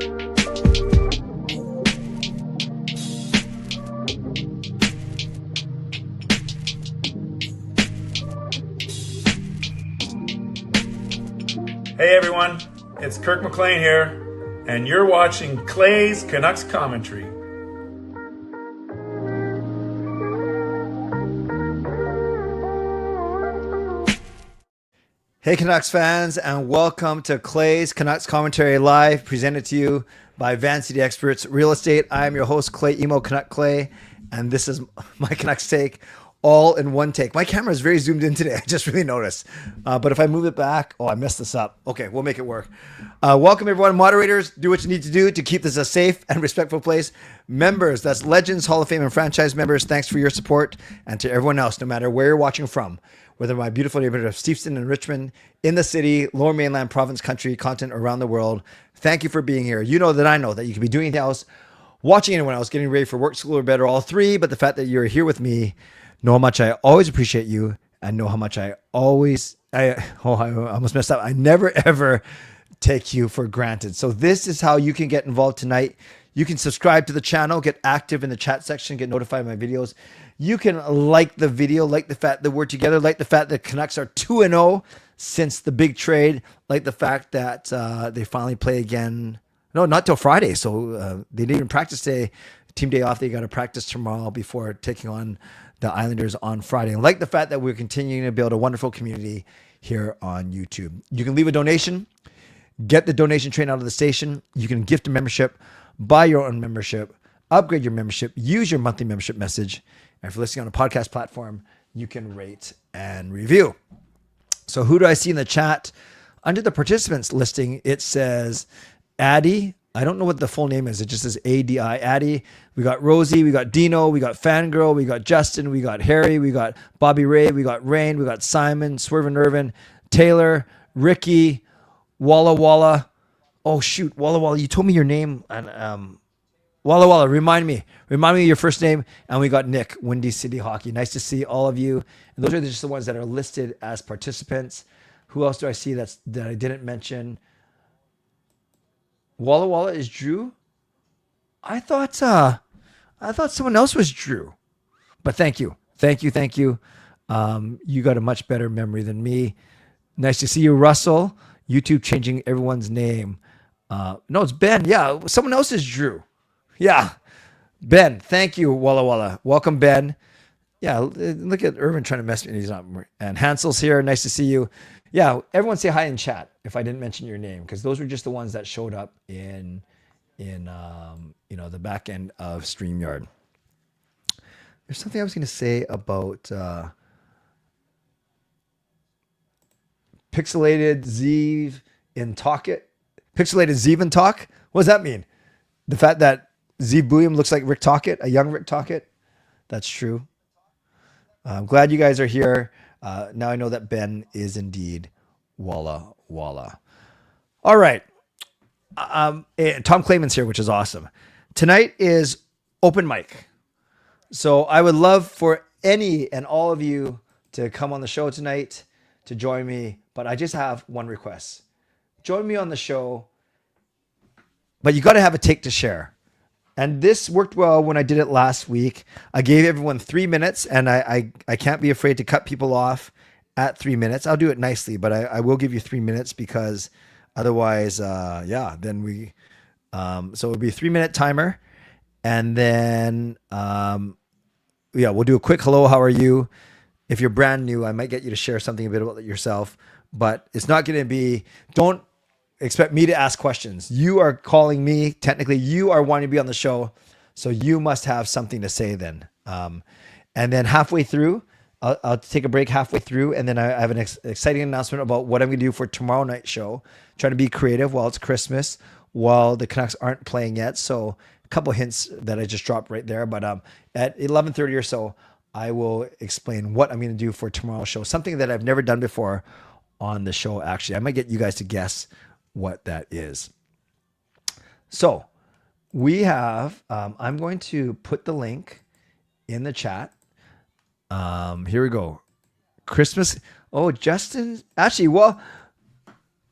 Hey everyone, it's Kirk McLean here, and you're watching Clay's Canucks Commentary. Hey Canucks fans, and welcome to Clay's Canucks Commentary Live, presented to you by Van City Experts Real Estate. I am your host, Clay Emo Canuck Clay, and this is my Canucks take, all in one take. My camera is very zoomed in today. I just really noticed. But if I move it back, I messed this up. Okay, we'll make it work. Welcome everyone. Moderators, do what you need to do to keep this a safe and respectful place. Members, that's Legends, Hall of Fame, and franchise members, thanks for your support. And to everyone else, no matter where you're watching from, whether my beautiful neighborhood of Steveston and Richmond, in the city, lower mainland, province, country, continent, around the world, thank you for being here. You know that you could be doing anything else, watching anyone else, getting ready for work, school, or bed, or all three, but the fact that you're here with me, know how much I always appreciate you, and know how much I almost messed up. I never, ever take you for granted. So this is how you can get involved tonight. You can subscribe to the channel, get active in the chat section, get notified of my videos. You can like the video, like the fact that we're together, like the fact that Canucks are 2-0 since the big trade, like the fact that they finally play again. No, not till Friday. So they didn't even practice today. Team day off. They got to practice tomorrow before taking on the Islanders on Friday. And like the fact that we're continuing to build a wonderful community here on YouTube. You can leave a donation, get the donation train out of the station. You can gift a membership, buy your own membership, upgrade your membership, use your monthly membership message. And if you're listening on a podcast platform, you can rate and review. So who do I see in the chat? Under the participants listing, it says Addie. I don't know what the full name is. It just says ADI, Addie. We got Rosie, we got Dino, we got Fangirl, we got Justin, we got Harry, we got Bobby Ray, we got Rain, we got Simon, Swervin Yrvin, Taylor, Ricky, Walla Walla. Oh shoot, Walla Walla, you told me your name. And Walla Walla, remind me of your first name. And we got Nick, Windy City Hockey. Nice to see all of you. And those are just the ones that are listed as participants. Who else do I see that I didn't mention? Walla Walla is Drew. I thought someone else was Drew, but thank you. You got a much better memory than me. Nice to see you, Russell. YouTube changing everyone's name. No, it's Ben. Yeah, someone else is Drew. Yeah, Ben. Thank you, Walla Walla. Welcome, Ben. Yeah, look at Irvin trying to mess me. He's not. And Hansel's here. Nice to see you. Yeah, everyone say hi in chat if I didn't mention your name, because those were just the ones that showed up in the back end of StreamYard. There's something I was going to say about Pixelated Zeev in Talkit. Pixelated Zeev in Talk? What does that mean? The fact that Zeev Bouillon looks like Rick Tocchet, a young Rick Tocchet? That's true. I'm glad you guys are here. Now I know that Ben is indeed Walla Walla. All right. Tom Clayman's here, which is awesome. Tonight is open mic. So I would love for any and all of you to come on the show tonight to join me. But I just have one request. Join me on the show, but you got to have a take to share. And this worked well when I did it last week. I gave everyone 3 minutes, and I can't be afraid to cut people off at 3 minutes. I'll do it nicely, but I will give you 3 minutes, because otherwise, then we, so it'll be a 3-minute timer. And then, we'll do a quick hello. How are you? If you're brand new, I might get you to share something a bit about yourself, but it's not going to be, don't expect me to ask questions. You are calling me. Technically, you are wanting to be on the show, so you must have something to say then. And then halfway through, I'll take a break halfway through, and then I have an exciting announcement about what I'm going to do for tomorrow night's show. Trying to be creative while it's Christmas, while the Canucks aren't playing yet. So a couple hints that I just dropped right there. But at 11:30 or so, I will explain what I'm going to do for tomorrow's show. Something that I've never done before on the show, actually. I might get you guys to guess what that is. So we have, I'm going to put the link in the chat. Here we go. Christmas. Oh, Justin. Actually, well,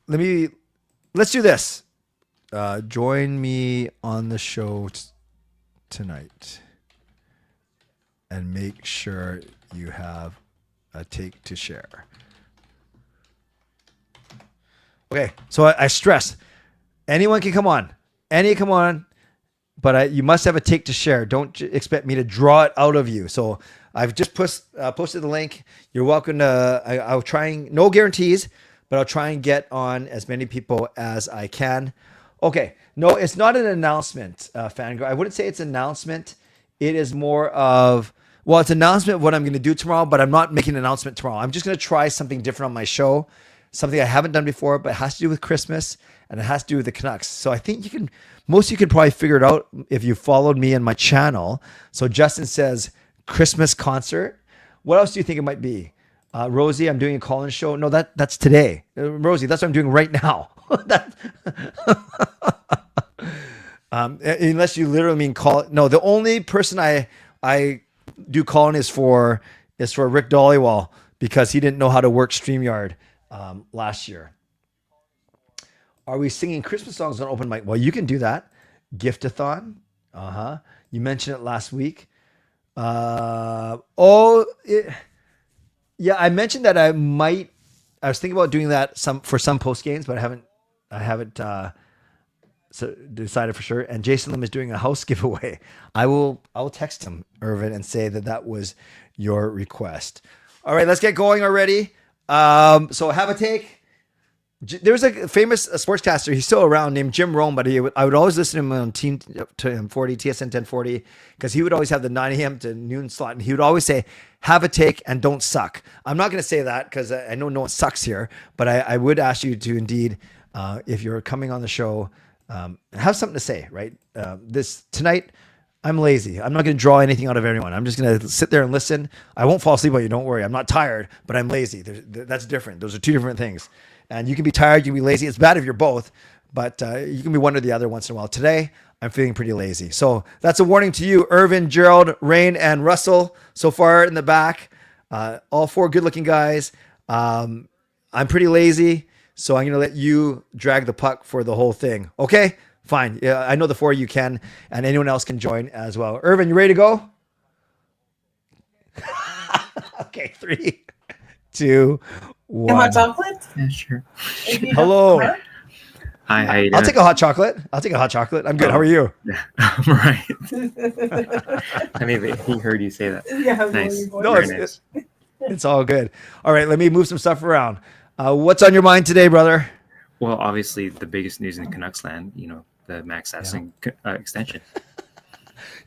let's do this. join me on the show tonight, and make sure you have a take to share. Okay, so I stress, anyone can come on, but you must have a take to share. Don't expect me to draw it out of you. So I've just posted the link. You're welcome to. I'll try no guarantees, but I'll try and get on as many people as I can. Okay, no, it's not an announcement, Fangirl. I wouldn't say it's an announcement. It is more of, well, it's an announcement of what I'm going to do tomorrow, but I'm not making an announcement tomorrow. I'm just going to try something different on my show, something I haven't done before, but it has to do with Christmas and it has to do with the Canucks. So I think most of you can probably figure it out if you followed me and my channel. So Justin says Christmas concert. What else do you think it might be? Rosie, I'm doing a call-in show. No, that's today. Rosie, that's what I'm doing right now. Unless you literally mean call. No, the only person I do call-in is for Rick Dollywall, because he didn't know how to work StreamYard last year. Are we singing Christmas songs on open mic? Well, you can do that. Giftathon. You mentioned it last week. Yeah, I mentioned that I was thinking about doing that for some post games, but I haven't decided for sure. And Jason Lim is doing a house giveaway. I will text him, Yrvin, and say that was your request. All right, let's get going already. So have a take. There was a famous sportscaster. He's still around, named Jim Rome, but I would always listen to him on TSN 1040, because he would always have the 9 a.m. to noon slot, and he would always say, have a take and don't suck. I'm not going to say that because I know no one sucks here, but I would ask you to indeed, if you're coming on the show, have something to say, right? Tonight, I'm lazy. I'm not going to draw anything out of anyone. I'm just going to sit there and listen. I won't fall asleep on you. Don't worry. I'm not tired, but I'm lazy. That's different. Those are two different things. And you can be tired, you can be lazy. It's bad if you're both, but you can be one or the other once in a while. Today, I'm feeling pretty lazy. So that's a warning to you, Yrvin, Gerald, Rain, and Russell so far in the back. All 4 good-looking guys. I'm pretty lazy, so I'm going to let you drag the puck for the whole thing. Okay? Fine. Yeah, I know the 4 of you can, and anyone else can join as well. Yrvin, you ready to go? Okay, 3, 2, 1. Hot chocolate? Yeah, sure. Hello. Hi, how you doing? I'll take a hot chocolate. I'm good. How are you? Yeah, I'm right. I mean, he heard you say that. Yeah, Nice. No, Very nice. It's all good. All right, let me move some stuff around. What's on your mind today, brother? Well, obviously, the biggest news in Canucks land, the Max Assing extension.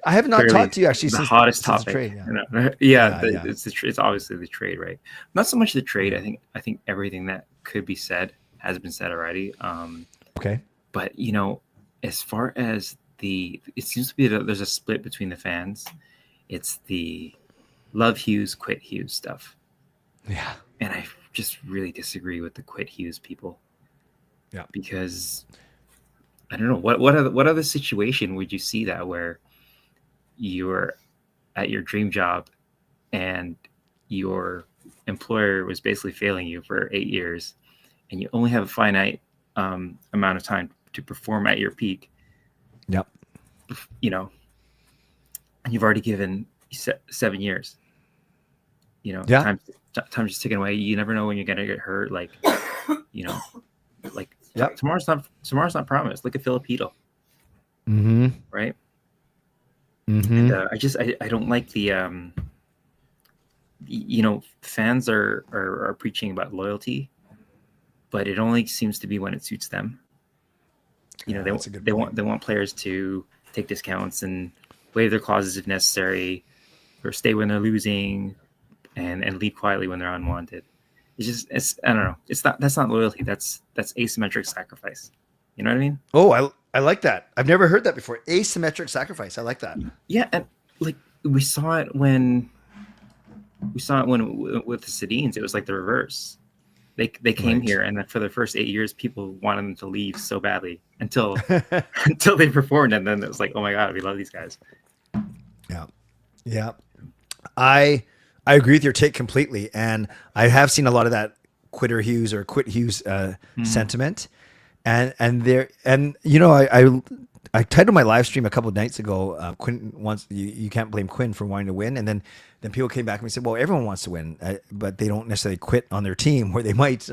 I have not Clearly talked to you actually the since hottest since topic. the trade. Yeah, Yeah. it's obviously the trade, right? Not so much the trade. I think everything that could be said has been said already. Okay. But as far as it seems to be that there's a split between the fans. It's the love Hughes, quit Hughes stuff. Yeah. And I just really disagree with the quit Hughes people. Yeah. Because I don't know what other situation would you see that where you're at your dream job and your employer was basically failing you for 8 years and you only have a finite amount of time to perform at your peak. Yep. And you've already given 7 years. Yeah. Time's just ticking away. You never know when you're gonna get hurt. Yep. Tomorrow's not promised. Look at Filipino. Mm-hmm. Right. Mm-hmm. And, I don't like the fans are preaching about loyalty, but it only seems to be when it suits them. They want players to take discounts and waive their clauses if necessary, or stay when they're losing, and leave quietly when they're unwanted. It's I don't know. That's not loyalty. That's asymmetric sacrifice. You know what I mean? Oh, I like that. I've never heard that before. Asymmetric sacrifice. I like that. Yeah, and we saw it when with the Sedins. It was like the reverse. They came here, and then for the first 8 years, people wanted them to leave so badly until they performed, and then it was like, oh my god, we love these guys. Yeah. I agree with your take completely, and I have seen a lot of that quitter Hughes or quit Hughes sentiment. and you know, I titled my live stream a couple of nights ago. Quinn wants you can't blame Quinn for wanting to win, and then people came back and said, well, everyone wants to win, but they don't necessarily quit on their team, where they might.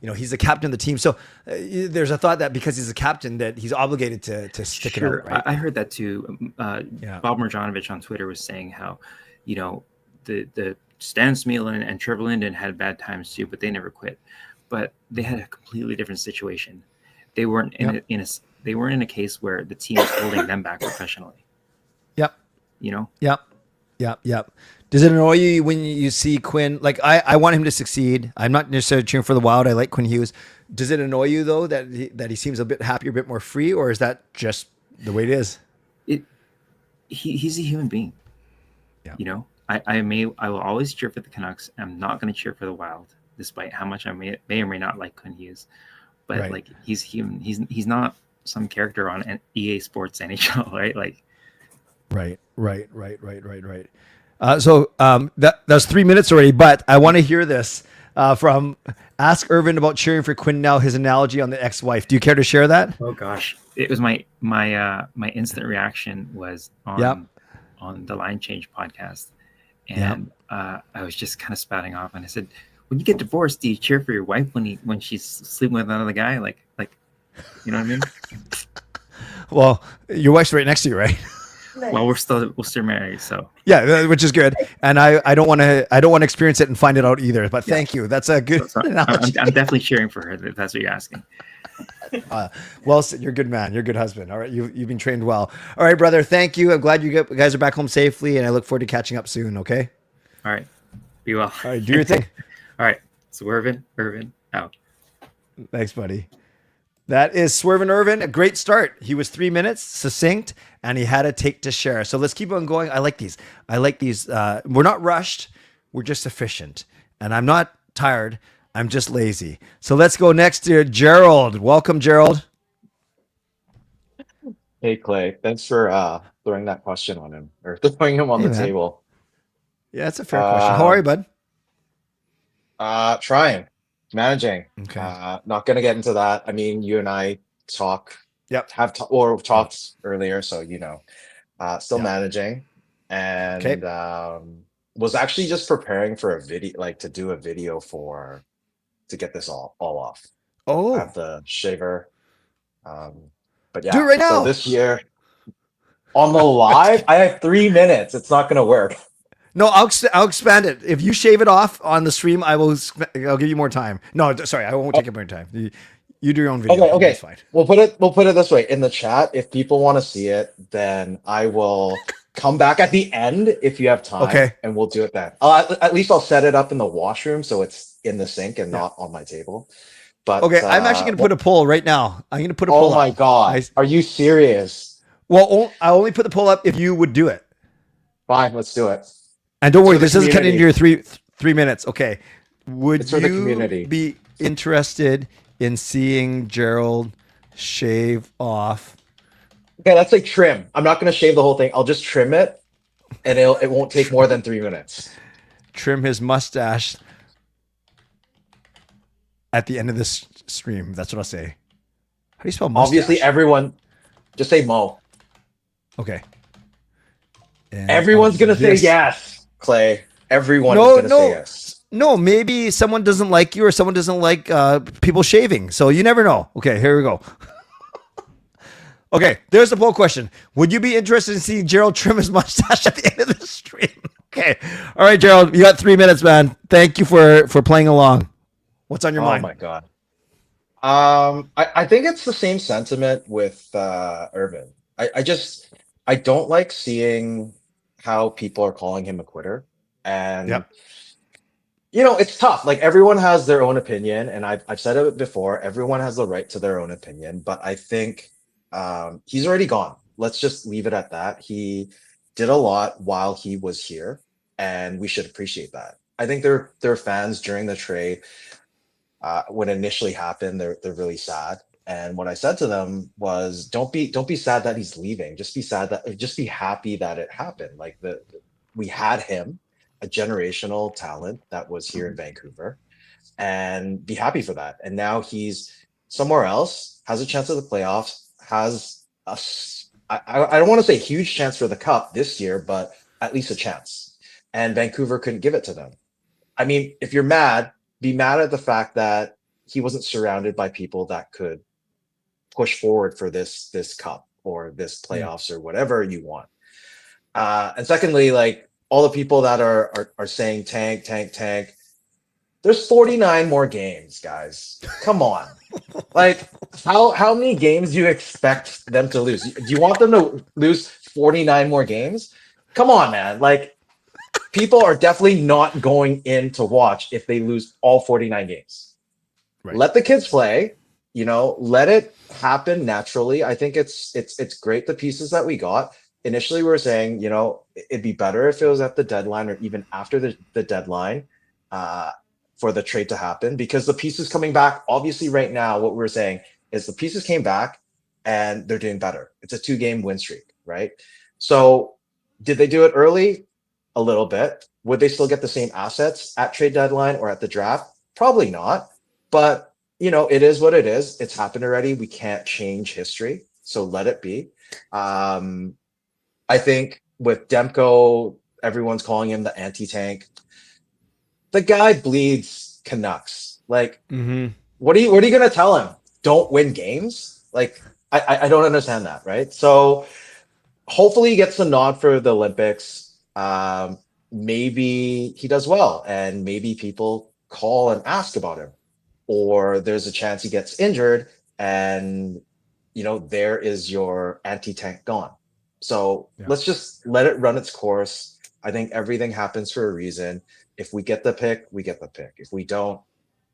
You know, he's the captain of the team, so there's a thought that because he's a captain that he's obligated to stick it out. Right? I heard that too. Bob Marjanovic on Twitter was saying how, you know, the Stan Smealan and Trevor Linden had bad times too, but they never quit. But they had a completely different situation. They weren't they weren't in a case where the team was holding them back professionally. Yep. You know. Yep. Does it annoy you when you see Quinn? Like, I want him to succeed. I'm not necessarily cheering for the Wild. I like Quinn Hughes. Does it annoy you though that he seems a bit happier, a bit more free, or is that just the way it is? He's a human being. Yeah. You know, I will always cheer for the Canucks. I'm not going to cheer for the Wild, despite how much I may or may not like Quinn Hughes. But like, he's human. He's not some character on EA Sports NHL, right? Like. Right. So that's 3 minutes already, but I want to hear this from Ask Yrvin about cheering for Quinn now, his analogy on the ex-wife. Do you care to share that? Oh gosh, it was my instant reaction was on the Line Change podcast, and I was just kind of spouting off, and I said, when you get divorced, do you cheer for your wife when she's sleeping with another guy? Like, you know what I mean? Well, your wife's right next to you, right? Well, we're still married, so yeah, which is good. And I don't want to experience it and find it out either. But thank you. That's a good. So I'm definitely cheering for her if that's what you're asking. Well, you're a good man. You're a good husband. All right, you've been trained well. All right, brother. Thank you. I'm glad you guys are back home safely, and I look forward to catching up soon. Okay. All right. Be well. All right. Do your thing. All right. Swervin Yrvin out. Thanks, buddy. That is Swervin Yrvin. A great start. He was 3 minutes, succinct, and he had a take to share. So let's keep on going. I like these. We're not rushed. We're just efficient. And I'm not tired. I'm just lazy. So let's go next to Gerald. Welcome, Gerald. Hey, Clay. Thanks for throwing that question on him, or throwing him on the table. Yeah, it's a fair question. How are you, bud? Trying. Managing. Okay. Not going to get into that. I mean, you and I talk. Yep. Talked earlier, so you know. Still managing, and was actually just preparing for a video, like to do a video to get this all off. Oh. I have the shaver. But yeah. Do it right now. So this year on the live, I have 3 minutes. It's not going to work. No, I'll expand it. If you shave it off on the stream, I'll give you more time. No, sorry, I won't take up more time. You do your own video. Okay. That's fine. We'll put it this way in the chat. If people want to see it, then I will come back at the end if you have time. Okay. And we'll do it then. At least I'll set it up in the washroom so it's in the sink and not on my table. But okay, I'm actually going to put a poll right now. I'm going to put a poll. Oh my God. Are you serious? Well, I only put the poll up if you would do it. Fine, let's do it. And don't worry, this doesn't cut into your three minutes. Okay. Would you be interested in seeing Gerald shave off? Okay, that's like trim. I'm not going to shave the whole thing. I'll just trim it, and it won't take more than 3 minutes. Trim his mustache at the end of this stream. That's what I'll say. How do you spell mustache? Obviously, everyone, just say Mo. Okay. And everyone's going to say yes. Clay, everyone is going to say yes. No, maybe someone doesn't like you or someone doesn't like people shaving. So you never know. Okay, here we go. Okay, there's the poll question. Would you be interested in seeing Gerald trim his mustache at the end of the stream? Okay. All right, Gerald, you got 3 minutes, man. Thank you for playing along. What's on your mind? Oh, my God. I think it's the same sentiment with Yrvin. I don't like seeing how people are calling him a quitter, and you know, it's tough. Like, everyone has their own opinion, and I've said it before, everyone has the right to their own opinion, but I think he's already gone. Let's just leave it at that. He did a lot while he was here, and we should appreciate that. I think there are fans during the trade when it initially happened, they're really sad. And what I said to them was, don't be sad that he's leaving. Just be happy that it happened. Like, we had him, a generational talent that was here in Vancouver, and be happy for that. And now he's somewhere else, has a chance at the playoffs, has I don't want to say huge chance for the cup this year, but at least a chance. And Vancouver couldn't give it to them. I mean, if you're mad, be mad at the fact that he wasn't surrounded by people that could push forward for this cup or this playoffs or whatever you want. And secondly, like all the people that are saying tank. There's 49 more games, guys. Come on. Like how many games do you expect them to lose? Do you want them to lose 49 more games? Come on, man. Like people are definitely not going in to watch if they lose all 49 games. Right. Let the kids play, let it happen naturally. I think it's great the pieces that we got. Initially we were saying, it'd be better if it was at the deadline or even after the deadline for the trade to happen, because the pieces coming back, obviously right now, what we're saying is the pieces came back and they're doing better. It's a 2-game win streak, right? So did they do it early? A little bit. Would they still get the same assets at trade deadline or at the draft? Probably not. But, it is what it is. It's happened already. We can't change history. So let it be. I think with Demko, everyone's calling him the anti-tank. The guy bleeds Canucks. Like, what are you going to tell him? Don't win games? Like, I don't understand that, right? So hopefully he gets a nod for the Olympics. Maybe he does well, and maybe people call and ask about him, or there's a chance he gets injured and there is your anti-tank gone. So let's just let it run its course. I think everything happens for a reason. If we get the pick, we get the pick. If we don't,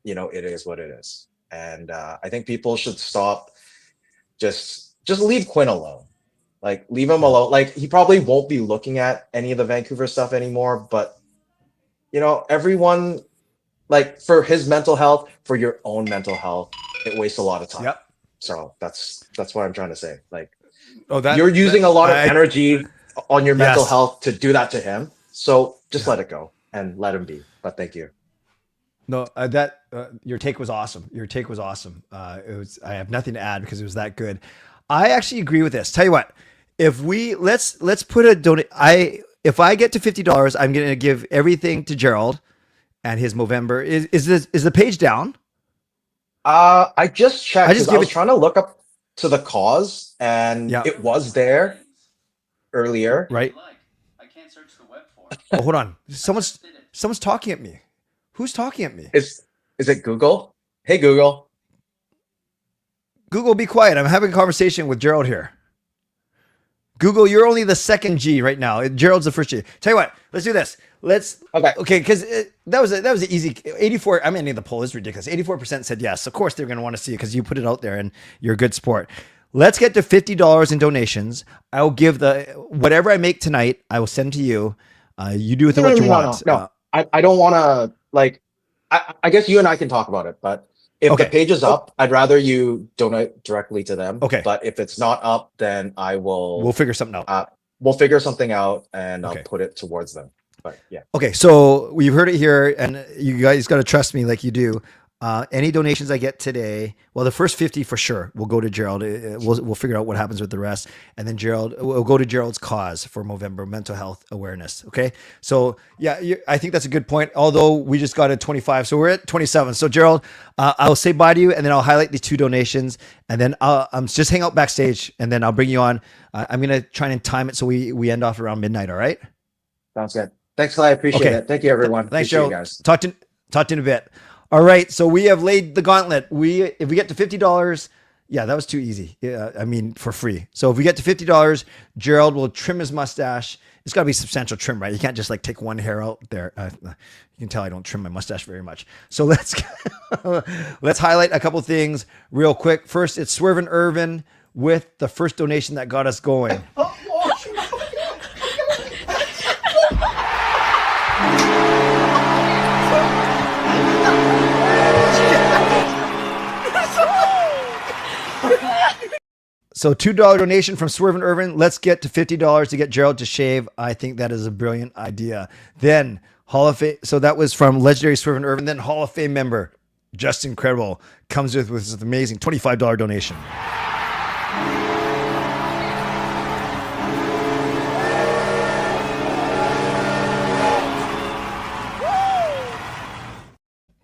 it is what it is. And I think people should stop just leave Quinn alone. Like, leave him alone. Like, he probably won't be looking at any of the Vancouver stuff anymore, but everyone, like, for his mental health, for your own mental health, it wastes a lot of time. Yep. So that's what I'm trying to say. Like, you're using a lot of energy on your mental health to do that to him. So just let it go and let him be. But thank you. No, your take was awesome. I have nothing to add because it was that good. I actually agree with this. Tell you what, if we let's put a donate. If I get to $50, I'm going to give everything to Gerald and his Movember. Is the page down? I just checked. I was trying to look up to the cause, and it was there earlier. Right. I can't search the web for it. Oh, hold on. Someone's talking at me. Who's talking at me? Is it Google? Hey, Google. Google, be quiet. I'm having a conversation with Gerald here. Google, you're only the second G right now. Gerald's the first G. Tell you what, let's do this. Okay, because that was an easy 84. I mean, the poll is ridiculous. 84% said yes. Of course, they're going to want to see it because you put it out there and you're a good sport. Let's get to $50 in donations. I'll give whatever I make tonight. I will send to you. You do with it what you want. No. I don't want to I guess you and I can talk about it, but if the page is up, I'd rather you donate directly to them. Okay. But if it's not up, then we'll figure something out. We'll figure something out and I'll put it towards them. But yeah. Okay. So we've heard it here, and you guys got to trust me like you do. Any donations I get today, well, the first 50 for sure will go to Gerald. We'll figure out what happens with the rest. And then we'll go to Gerald's cause for Movember, mental health awareness. Okay. So yeah, I think that's a good point. Although we just got at 25. So we're at 27. So Gerald, I'll say bye to you, and then I'll highlight the 2 donations, and then I'm just hang out backstage, and then I'll bring you on. I'm going to try and time it so we end off around midnight. All right. Sounds good. Thanks, Clay. I appreciate it. Thank you, everyone. Thanks, Gerald. Gerald. Talk to you in a bit. All right, so we have laid the gauntlet. If we get to $50, that was too easy. I mean, for free. So if we get to $50, Gerald will trim his mustache. It's got to be substantial trim, right? You can't just take one hair out there. You can tell I don't trim my mustache very much. So let's highlight a couple things real quick. First, it's Swervin Yrvin with the first donation that got us going. So $2 donation from Swervin Yrvin. Let's get to $50 to get Gerald to shave. I think that is a brilliant idea. Then Hall of Fame. So that was from legendary Swervin Yrvin. Then Hall of Fame member just incredible. Comes with this amazing $25 donation.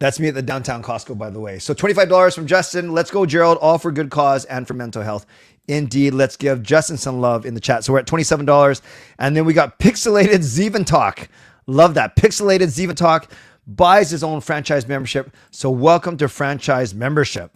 That's me at the downtown Costco, by the way. So $25 from Justin. Let's go, Gerald. All for good cause and for mental health. Indeed, let's give Justin some love in the chat. So we're at $27. And then we got Pixelated Zeventalk. Love that. Pixelated Zeventalk buys his own franchise membership. So welcome to franchise membership.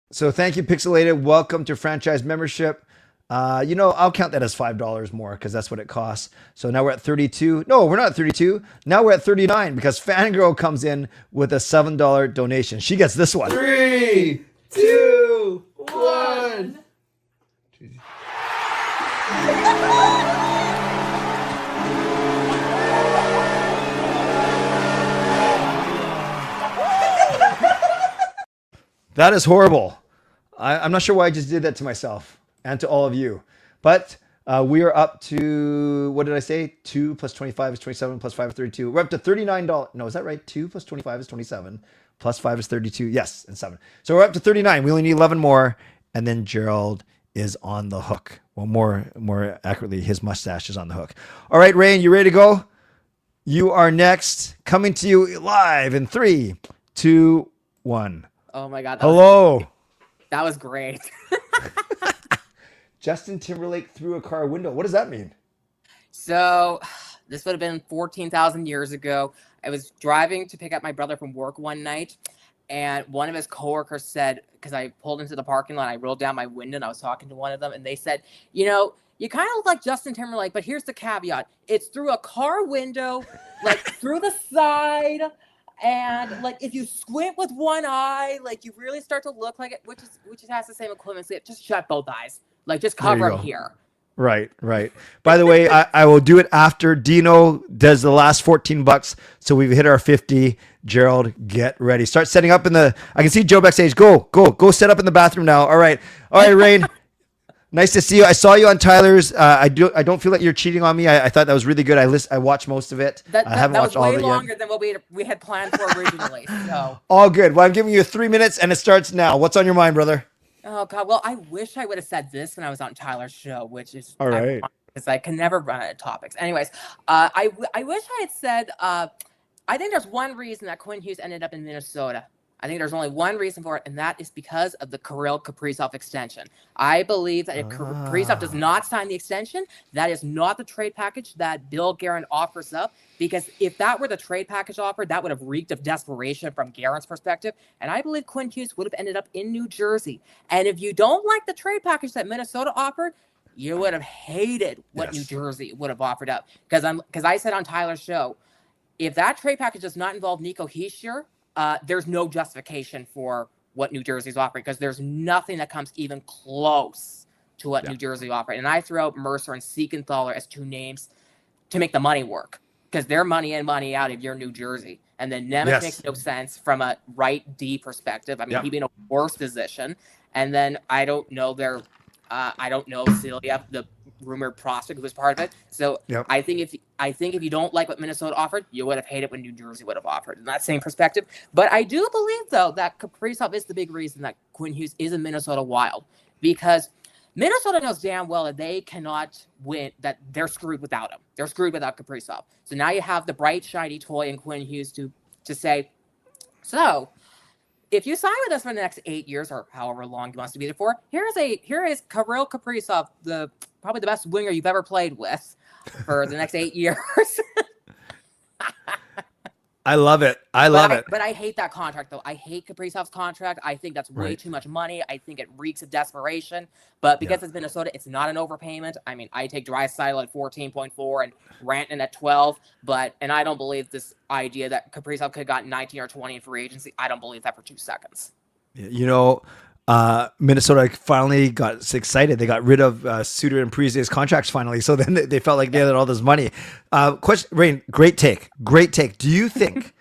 So thank you, Pixelated. Welcome to franchise membership. I'll count that as $5 more because that's what it costs. So now we're at 32. No, we're not at 32. Now we're at 39 because Fangirl comes in with a $7 donation. She gets this one. 3, 2, 1. That is horrible. I'm not sure why I just did that to myself and to all of you. But we are up to, what did I say? 2 plus 25 is 27, plus 5 is 32. We're up to $39. No, is that right? 2 plus 25 is 27, plus 5 is 32. Yes, and 7. So we're up to 39. We only need 11 more. And then Gerald is on the hook. Well, more accurately, his mustache is on the hook. All right, Rain, you ready to go? You are next. Coming to you live in 3, 2, 1. Oh my God. Hello. That was great. Justin Timberlake through a car window. What does that mean? So this would have been 14,000 years ago. I was driving to pick up my brother from work one night, and one of his coworkers said, because I pulled into the parking lot, I rolled down my window and I was talking to one of them, and they said, you kind of look like Justin Timberlake, but here's the caveat. It's through a car window, like through the side. And like if you squint with one eye, like you really start to look like it, which has the same equivalency. Just shut both eyes. Like just cover them here. Right. By the way, I will do it after Dino does the last $14. So we've hit our 50. Gerald, get ready. Start setting up I can see Joe backstage. Go set up in the bathroom now. All right, Rain. Nice to see you. I saw you on Tyler's. I don't feel like you're cheating on me. I thought that was really good. I watched most of it. I haven't watched all of it yet. That was way longer than what we had planned for originally. So all good. Well, I'm giving you 3 minutes, and it starts now. What's on your mind, brother? Oh God. Well, I wish I would have said this when I was on Tyler's show, which is all right. Because I can never run out of topics. Anyways, I wish I had said. I think there's one reason that Quinn Hughes ended up in Minnesota. I think there's only one reason for it, and that is because of the Kirill Kaprizov extension. I believe that if Kaprizov does not sign the extension, that is not the trade package that Bill Guerin offers up, because if that were the trade package offered, that would have reeked of desperation from Guerin's perspective, and I believe Quinn Hughes would have ended up in New Jersey. And if you don't like the trade package that Minnesota offered, you would have hated what New Jersey would have offered up. Because I said on Tyler's show, if that trade package does not involve Nico Hischier, there's no justification for what New Jersey's offering, because there's nothing that comes even close to what New Jersey offered. And I throw out Mercer and Siegenthaler as two names to make the money work, because they're money in, money out if you're New Jersey. And then Nemeth makes no sense from a right D perspective. I mean, he'd be in a worse position. And then I don't know Celia, the rumored prospect who was part of it. So I think if you don't like what Minnesota offered, you would have hated what New Jersey would have offered in that same perspective. But I do believe, though, that Kaprizov is the big reason that Quinn Hughes is in Minnesota Wild, because Minnesota knows damn well that they cannot win, that they're screwed without him. They're screwed without Kaprizov. So now you have the bright, shiny toy in Quinn Hughes to say, so if you sign with us for the next 8 years or however long you want to be there for, here is Kirill Kaprizov, probably the best winger you've ever played with for the next 8 years. I love it. But I hate that contract, though. I hate Kaprizov's contract. I think that's way too much money. I think it reeks of desperation. But because it's Minnesota, it's not an overpayment. I mean, I take Draisaitl at 14.4 and Rantanen at 12. And I don't believe this idea that Kaprizov could have gotten 19 or 20 in free agency. I don't believe that for 2 seconds. Minnesota finally got excited. They got rid of Suter and Parise's contracts finally. So then they felt like they had all this money. Question, Rain, great take. Do you think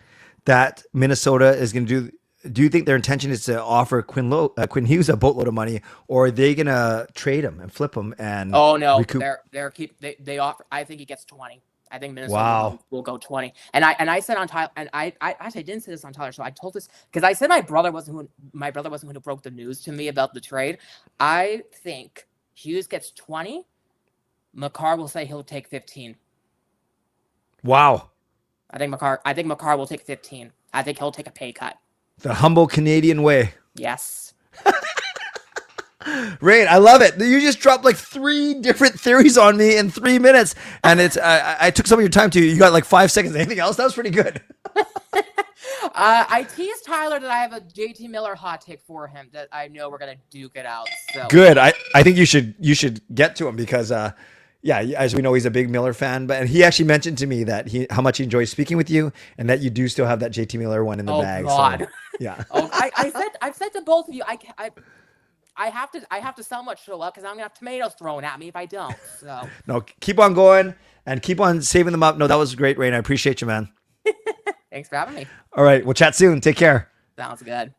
that Minnesota is going to do do you think their intention is to offer Quinn Hughes a boatload of money, or are they gonna trade him and flip him and Oh no, recoup? they offer. I think he gets 20. I think Minnesota will go 20. And I said on Tyler, and I actually didn't say this on Tyler, so I told this because I said my brother wasn't who broke the news to me about the trade. I think Hughes gets 20. Makar will say he'll take 15. Wow. I think Makar will take 15. I think he'll take a pay cut. The humble Canadian way. Yes. Rain, I love it. You just dropped like 3 different theories on me in 3 minutes, and it's I took some of your time too. You got like 5 seconds. Anything else? That was pretty good. I teased Tyler that I have a JT Miller hot take for him that I know we're gonna duke it out. So good. I think you should get to him because yeah, as we know, he's a big Miller fan, and he actually mentioned to me that how much he enjoys speaking with you, and that you do still have that JT Miller one in the bag. God. So, yeah. I've said to both of you, I have to somewhat show up because I'm gonna have tomatoes thrown at me if I don't. So no, keep on going and keep on saving them up. No, that was great, Rain. I appreciate you, man. Thanks for having me. All right, we'll chat soon. Take care. Sounds good.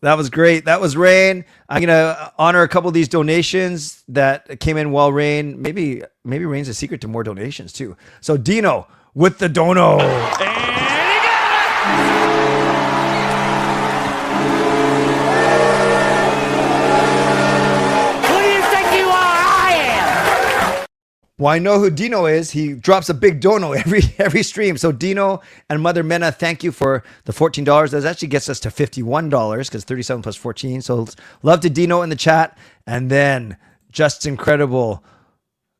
That was great. That was Rain. I'm gonna honor a couple of these donations that came in while Rain. Maybe Rain's a secret to more donations too. So Dino with the dono. Well, I know who Dino is. He drops a big dono every stream. So Dino and Mother Mena, thank you for the $14. That actually gets us to $51 because 37 plus 14. So love to Dino in the chat. And then just incredible.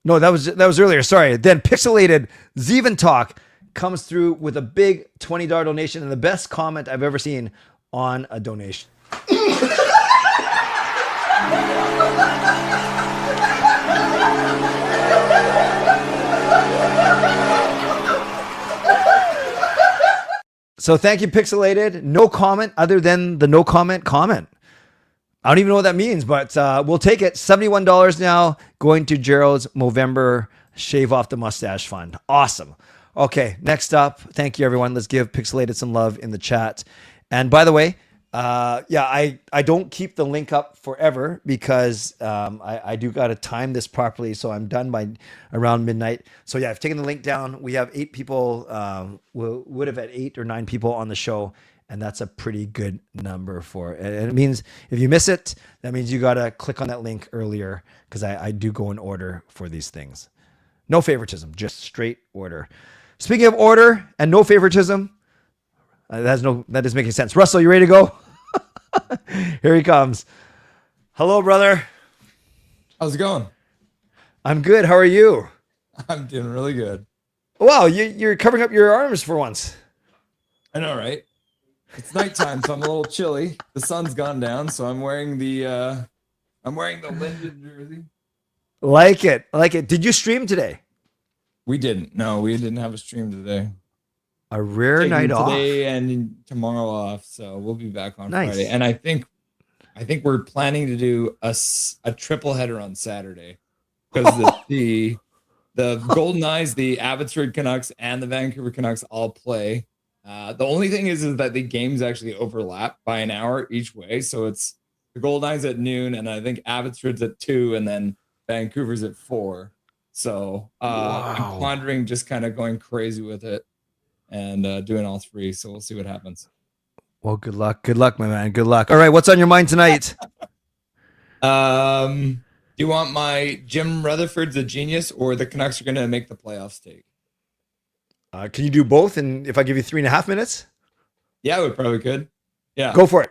No, that was earlier. Sorry. Then Pixelated Zeven Talk comes through with a big $20 donation and the best comment I've ever seen on a donation. So thank you, Pixelated. No comment other than the no comment comment. I don't even know what that means, but we'll take it. $71 now going to Gerald's Movember Shave Off the Mustache Fund. Awesome. Okay, next up. Thank you, everyone. Let's give Pixelated some love in the chat. And by the way, I don't keep the link up forever because I do got to time this properly. So I'm done by around midnight. So yeah, I've taken the link down. We have 8 people, would have had 8 or 9 people on the show. And that's a pretty good number for it. And it means if you miss it, that means you got to click on that link earlier because I do go in order for these things. No favoritism, just straight order. Speaking of order and no favoritism, that doesn't make any sense. Russell, you ready to go? Here he comes. Hello, brother. How's it going? I'm good. How are you? I'm doing really good. Wow, you're covering up your arms for once. I know, right? It's nighttime, so I'm a little chilly. The sun's gone down, so I'm wearing the Linden jersey. Like it. Did you stream today? We didn't. No, we didn't have a stream today. A rare night off. Today and tomorrow off, so we'll be back on Nice. Friday. And I think we're planning to do a triple header on Saturday because the Golden Eyes, the Abbotsford Canucks, and the Vancouver Canucks all play. The only thing is that the games actually overlap by an hour each way. So it's the Golden Eyes at noon, and I think Abbotsford's at 2, and then Vancouver's at 4. So I'm pondering just kind of going crazy with it and doing all 3. So we'll see what happens. Well, good luck. Good luck, my man. Good luck. All right, what's on your mind tonight? Do you want my Jim Rutherford's a genius or the Canucks are going to make the playoffs take? Can you do both? And if I give you 3.5 minutes? Yeah, we probably could. Yeah. Go for it.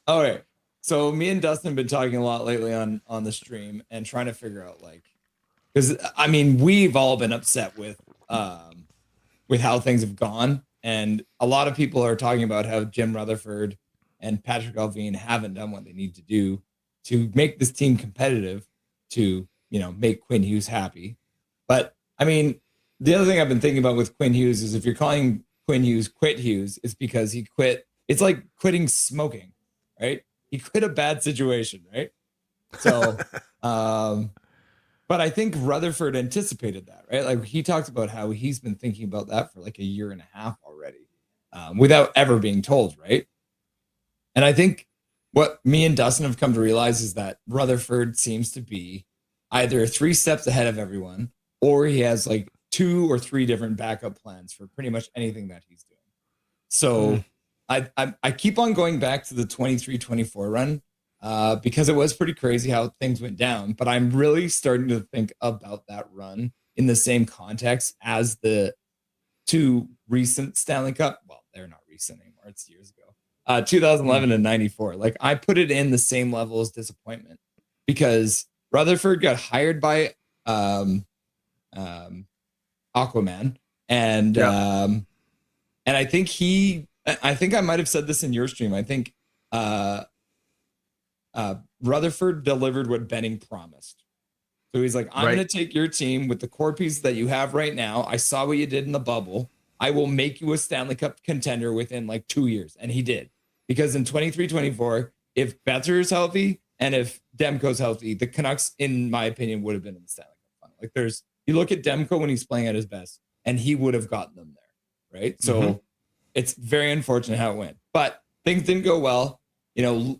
All right. So me and Dustin have been talking a lot lately on the stream and trying to figure out because I mean, we've all been upset with how things have gone. And a lot of people are talking about how Jim Rutherford and Patrick Allvin haven't done what they need to do to make this team competitive to, make Quinn Hughes happy. But I mean, the other thing I've been thinking about with Quinn Hughes is if you're calling Quinn Hughes Quit Hughes, it's because he quit. It's like quitting smoking, right? He quit a bad situation, right? So, but I think Rutherford anticipated that, right? Like he talked about how he's been thinking about that for like a year and a half already, without ever being told, right? And I think what me and Dustin have come to realize is that Rutherford seems to be either 3 steps ahead of everyone, or he has like 2 or 3 different backup plans for pretty much anything that he's doing. So I keep on going back to the 23-24 run because it was pretty crazy how things went down. But I'm really starting to think about that run in the same context as the 2 recent Stanley Cup. Well, they're not recent anymore. It's years ago. 2011 and 94. Like, I put it in the same level as disappointment because Rutherford got hired by Aquaman, and I think I might have said this in your stream. I think Rutherford delivered what Benning promised. So he's like, I'm going to take your team with the core pieces that you have right now. I saw what you did in the bubble. I will make you a Stanley Cup contender within like 2 years. And he did. Because in 23-24, if Betzer is healthy and if Demko's healthy, the Canucks, in my opinion, would have been in the Stanley Cup final. Like, you look at Demko when he's playing at his best, and he would have gotten them there, right? So it's very unfortunate how it went. But things didn't go well. You know,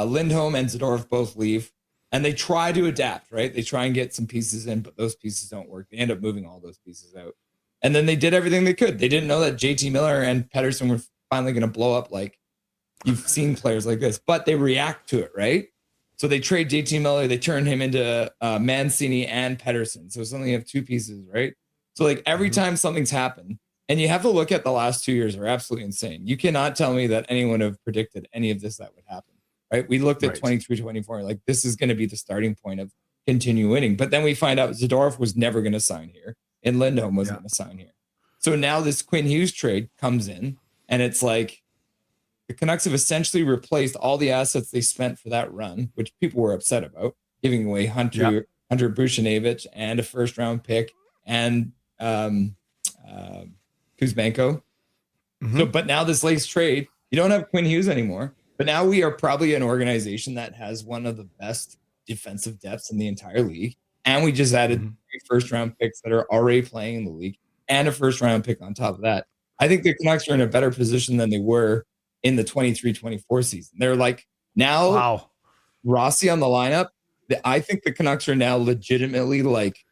Lindholm and Zadorov both leave, and they try to adapt, right? They try and get some pieces in, but those pieces don't work. They end up moving all those pieces out. And then they did everything they could. They didn't know that JT Miller and Pettersson were finally going to blow up. Like, you've seen players like this, but they react to it, right? So they trade JT Miller. They turn him into Mancini and Pettersson. So suddenly you have 2 pieces, right? So like every time something's happened, and you have to look at the last 2 years are absolutely insane. You cannot tell me that anyone have predicted any of this that would happen, right? We looked at 23-24, like this is going to be the starting point of continue winning. But then we find out Zadorov was never going to sign here, and Lindholm wasn't going to sign here. So now this Quinn Hughes trade comes in, and it's like the Canucks have essentially replaced all the assets they spent for that run, which people were upset about, giving away Hunter Buchnevich and a first-round pick and Kuzmenko. So, but now this latest trade, you don't have Quinn Hughes anymore. But now we are probably an organization that has one of the best defensive depths in the entire league. And we just added 3 first-round picks that are already playing in the league and a first-round pick on top of that. I think the Canucks are in a better position than they were in the 23-24 season. They're like now Rossi on the lineup. I think the Canucks are now legitimately like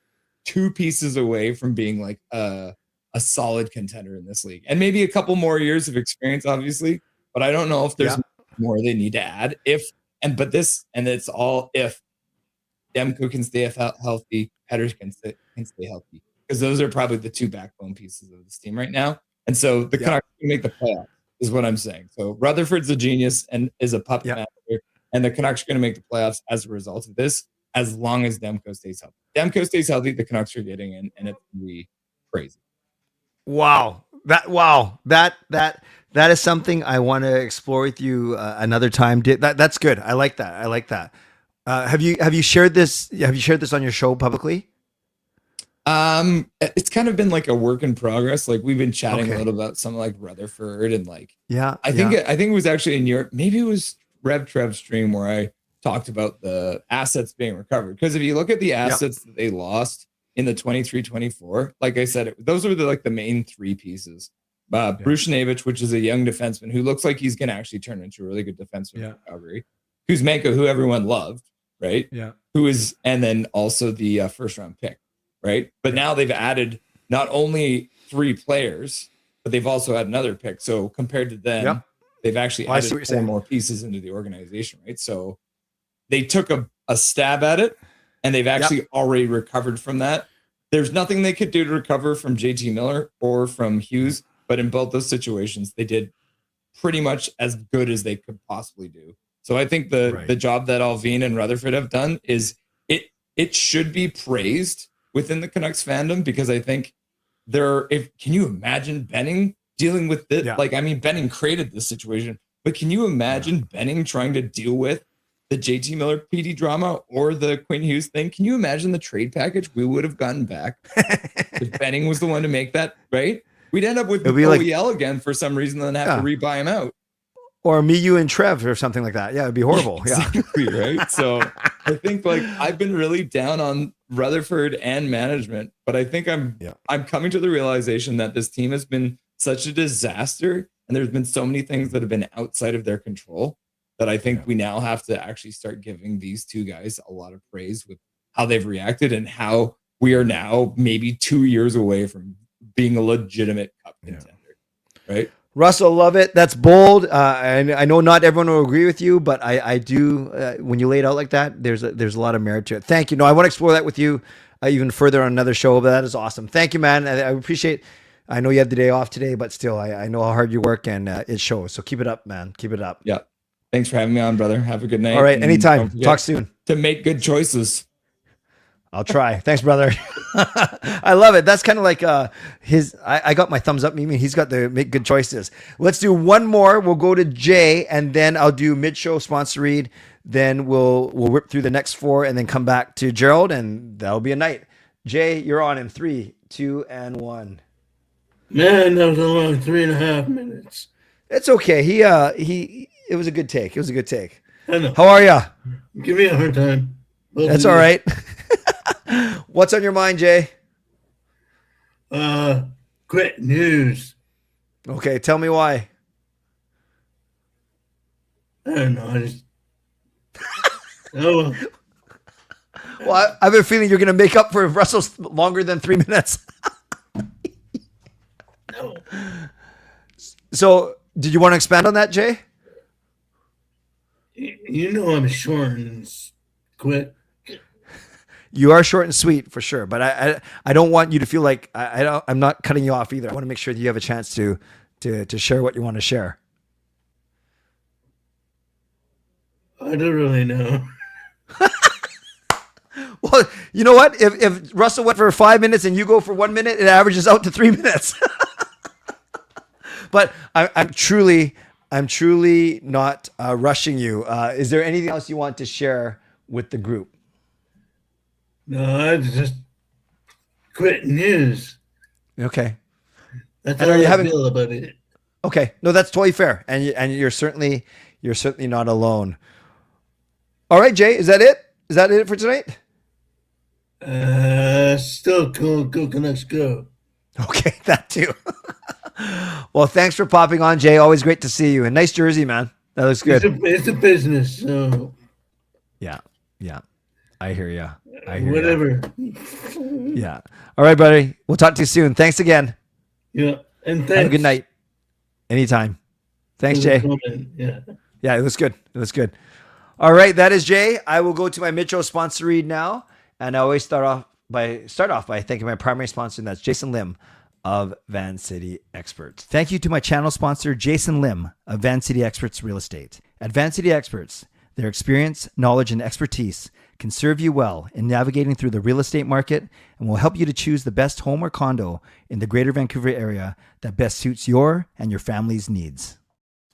2 pieces away from being like a solid contender in this league. And maybe a couple more years of experience, obviously, but I don't know if there's more they need to add. It's all if Demko can stay healthy, Pettersson can stay healthy, because those are probably the 2 backbone pieces of this team right now. And so the Canucks can make the playoffs, is what I'm saying. So Rutherford's a genius and is a puppet master, and the Canucks are going to make the playoffs as a result of this, as long as Demko stays healthy. Demko stays healthy, the Canucks are getting in, and it's going to be crazy. That is something I want to explore with you another time. That's good. I like that. Have you shared this? Have you shared this on your show publicly? It's kind of been like a work in progress. Like, we've been chatting a little about something like Rutherford and like, I think it was actually in your, maybe it was Rev Trev's stream where I talked about the assets being recovered. Because if you look at the assets that they lost in the 23-24, like I said, those are the main 3 pieces. Buchnevich, which is a young defenseman who looks like he's going to actually turn into a really good defenseman recovery. Kuzmenko, who everyone loved, right? And then also the first round pick. Right. But now they've added not only 3 players, but they've also had another pick. So compared to them, they've actually added 4 more pieces into the organization. Right. So they took a stab at it, and they've actually already recovered from that. There's nothing they could do to recover from JT Miller or from Hughes. But in both those situations, they did pretty much as good as they could possibly do. So I think the job that Alvin and Rutherford have done is it should be praised within the Canucks fandom, because I think can you imagine Benning dealing with this? Like, I mean, Benning created this situation, but can you imagine Benning trying to deal with the JT Miller PD drama or the Quinn Hughes thing? Can you imagine the trade package we would have gotten back if Benning was the one to make that, right? We'd end up with OEL again for some reason, and then have to rebuy him out. Or me, you, and Trev, or something like that. Yeah, it'd be horrible. Exactly, right? So I think I've been really down on Rutherford and management, but I think I'm coming to the realization that this team has been such a disaster, and there's been so many things that have been outside of their control, that I think we now have to actually start giving these two guys a lot of praise with how they've reacted and how we are now maybe 2 years away from being a legitimate cup contender, right? Russell, love it. That's bold. And I know not everyone will agree with you, but I do. When you lay it out like that, there's a lot of merit to it. Thank you. No, I want to explore that with you even further on another show, but that is awesome. Thank you, man. I appreciate. I know you had the day off today, but still, I know how hard you work, and it shows. So keep it up, man. Keep it up. Yeah. Thanks for having me on, brother. Have a good night. All right, anytime. Talk soon. To make good choices. I'll try. Thanks, brother. I love it. That's kind of like I got my thumbs up. I mean, he's got the make good choices. Let's do one more. We'll go to Jay, and then I'll do mid-show sponsor read. Then we'll whip through the next 4, and then come back to Gerald, and that'll be a night. Jay, you're on in 3, 2, and 1. Man, that was a long 3.5 minutes. It's okay. It was a good take. It was a good take. I know. How are you? Give me a hard time. That's all right. What's on your mind, Jay? Quit news. Okay, tell me why. I don't know. I just. Oh. Well, I have a feeling you're going to make up for Russell's longer than 3 minutes. No. So, did you want to expand on that, Jay? You know I'm short and quit. You are short and sweet for sure, but I don't want you to feel like I'm not cutting you off either. I want to make sure that you have a chance to share what you want to share. I don't really know. Well, you know what? If Russell went for 5 minutes and you go for 1 minute, it averages out to 3 minutes. But I'm truly not rushing you. Is there anything else you want to share with the group? No, I just quit news. Okay. That's And how are you I having- feel about it. Okay, no, that's totally fair, and you're certainly not alone. All right, Jay, is that it? Is that it for tonight? Still cool. Go Canucks, go. Okay, that too. Well, thanks for popping on, Jay. Always great to see you. And nice jersey, man. That looks good. It's a business, so Yeah. I hear you. whatever. Yeah. All right, buddy. We'll talk to you soon. Thanks again. Yeah, and thanks. Have a good night. Anytime. Thanks, for the Jay. comment. Yeah. Yeah, it was good. It was good. All right, that is Jay. I will go to my Mitchell sponsor read now, and I always start off by thanking my primary sponsor, and that's Jason Lim of Van City Experts. Thank you to my channel sponsor, Jason Lim of Van City Experts Real Estate. At Van City Experts, their experience, knowledge, and expertise can serve you well in navigating through the real estate market and will help you to choose the best home or condo in the Greater Vancouver area that best suits your and your family's needs.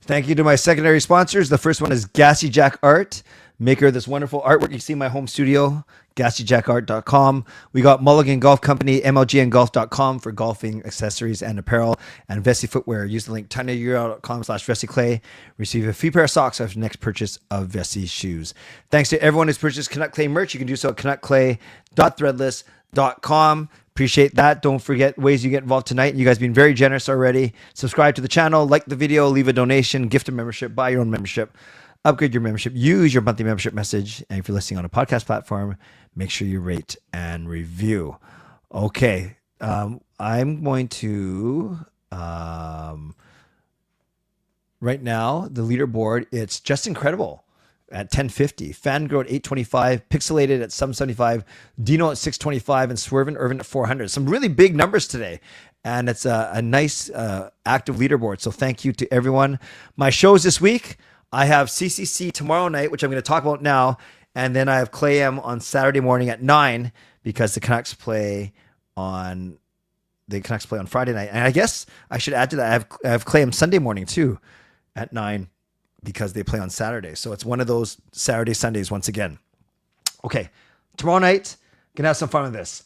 Thank you to my secondary sponsors. The first one is Gassy Jack Art, maker of this wonderful artwork you see in my home studio, GassyJackArt.com. We got Mulligan Golf Company, MLGNGolf.com for golfing accessories and apparel, and Vessi Footwear. Use the link tinyurl.com/VessiClay. Receive a free pair of socks after next purchase of Vessi shoes. Thanks to everyone who's purchased Canuck Clay merch. You can do so at canuckclay.threadless.com. Appreciate that. Don't forget ways you get involved tonight. You guys have been very generous already. Subscribe to the channel, like the video, leave a donation, gift a membership, buy your own membership, upgrade your membership, use your monthly membership message. And if you're listening on a podcast platform, make sure you rate and review. Okay. I'm going to, right now, the leaderboard, it's just incredible. At 1050, Fangirl at 825, Pixelated at 775, Dino at 625, and Swervin Yrvin at 400. Some really big numbers today, and it's a nice active leaderboard. So thank you to everyone. My shows this week, I have CCC tomorrow night, which I'm going to talk about now, and then I have Clay M on Saturday morning at 9 because the Canucks play on Friday night. And I guess I should add to that, I have Clay M Sunday morning too at 9. Because they play on Saturday. So it's one of those Saturday, Sundays once again. Okay, tomorrow night, gonna have some fun with this.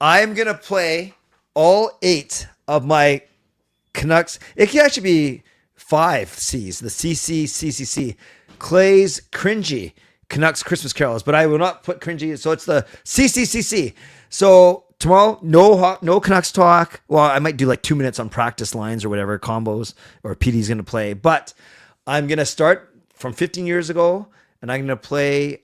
I'm gonna play all 8 of my Canucks. It can actually be 5 C's, the CCC, Clay's Cringy Canucks Christmas Carols, but I will not put cringy, so it's the CCC. So tomorrow, no Canucks talk. Well, I might do like 2 minutes on practice lines or whatever, combos, or PD's gonna play, but I'm going to start from 15 years ago, and I'm going to play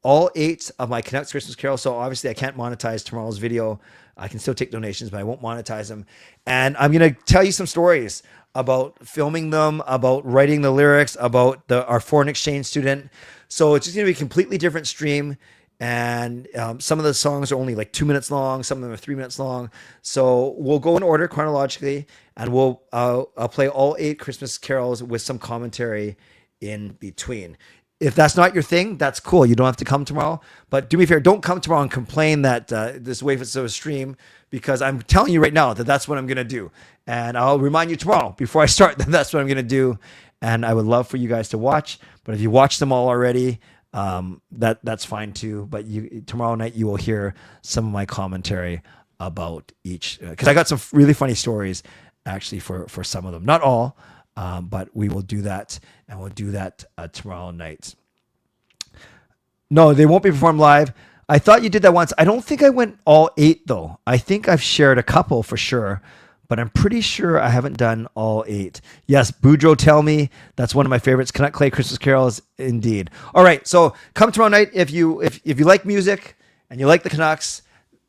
all 8 of my Canucks Christmas carols. So obviously I can't monetize tomorrow's video. I can still take donations, but I won't monetize them. And I'm going to tell you some stories about filming them, about writing the lyrics, about our foreign exchange student. So it's just going to be a completely different stream. And some of the songs are only like 2 minutes long. Some of them are 3 minutes long. So we'll go in order chronologically, and I'll play all 8 Christmas carols with some commentary in between. If that's not your thing, that's cool. You don't have to come tomorrow. But do me a favor, don't come tomorrow and complain that this Wave It's a stream, because I'm telling you right now that that's what I'm going to do. And I'll remind you tomorrow before I start that that's what I'm going to do. And I would love for you guys to watch. But if you watch them all already, that's fine too. But tomorrow night you will hear some of my commentary about each, because I got some really funny stories actually for some of them. Not all. But we will do that, and we'll do that tomorrow night. No, they won't be performed live. I thought you did that once. I don't think I went all 8, though. I think I've shared a couple for sure, but I'm pretty sure I haven't done all 8. Yes, Boudreaux, tell me. That's one of my favorites. Canuck Clay Christmas carols, indeed. All right, so come tomorrow night. If you like music, and you like the Canucks,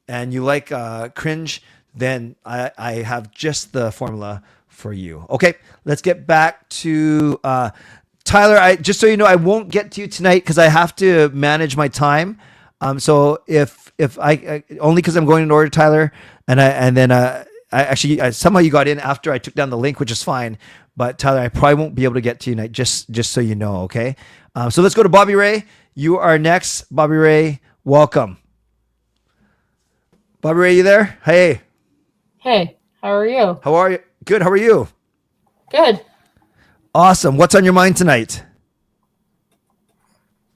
and you like cringe, then I have just the formula for you. Okay, let's get back to Tyler. Just so you know, I won't get to you tonight because I have to manage my time. So if I only because I'm going in order, Tyler, and then I somehow you got in after I took down the link, which is fine. But Tyler, I probably won't be able to get to you tonight. Just so you know, okay. So let's go to Bobby Ray. You are next, Bobby Ray. Welcome, Bobby Ray. You there? Hey. Hey, how are you? How are you? Good. How are you? Good. Awesome. What's on your mind tonight?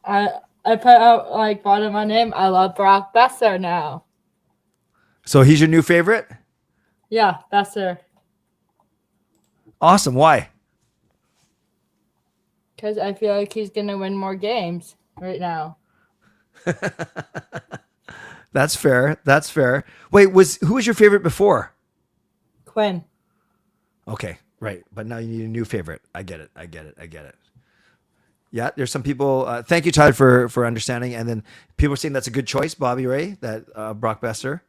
I put out like bottom of my name. I love Brock Besser now. So he's your new favorite? Yeah, Besser. Awesome. Why? Because I feel like he's gonna win more games right now. That's fair. That's fair. Wait, who was your favorite before? Quinn. Okay, right. But now you need a new favorite. I get it. Yeah, there's some people. Thank you, Tyler, for understanding. And then people are saying that's a good choice, Bobby Ray, that Brock Besser.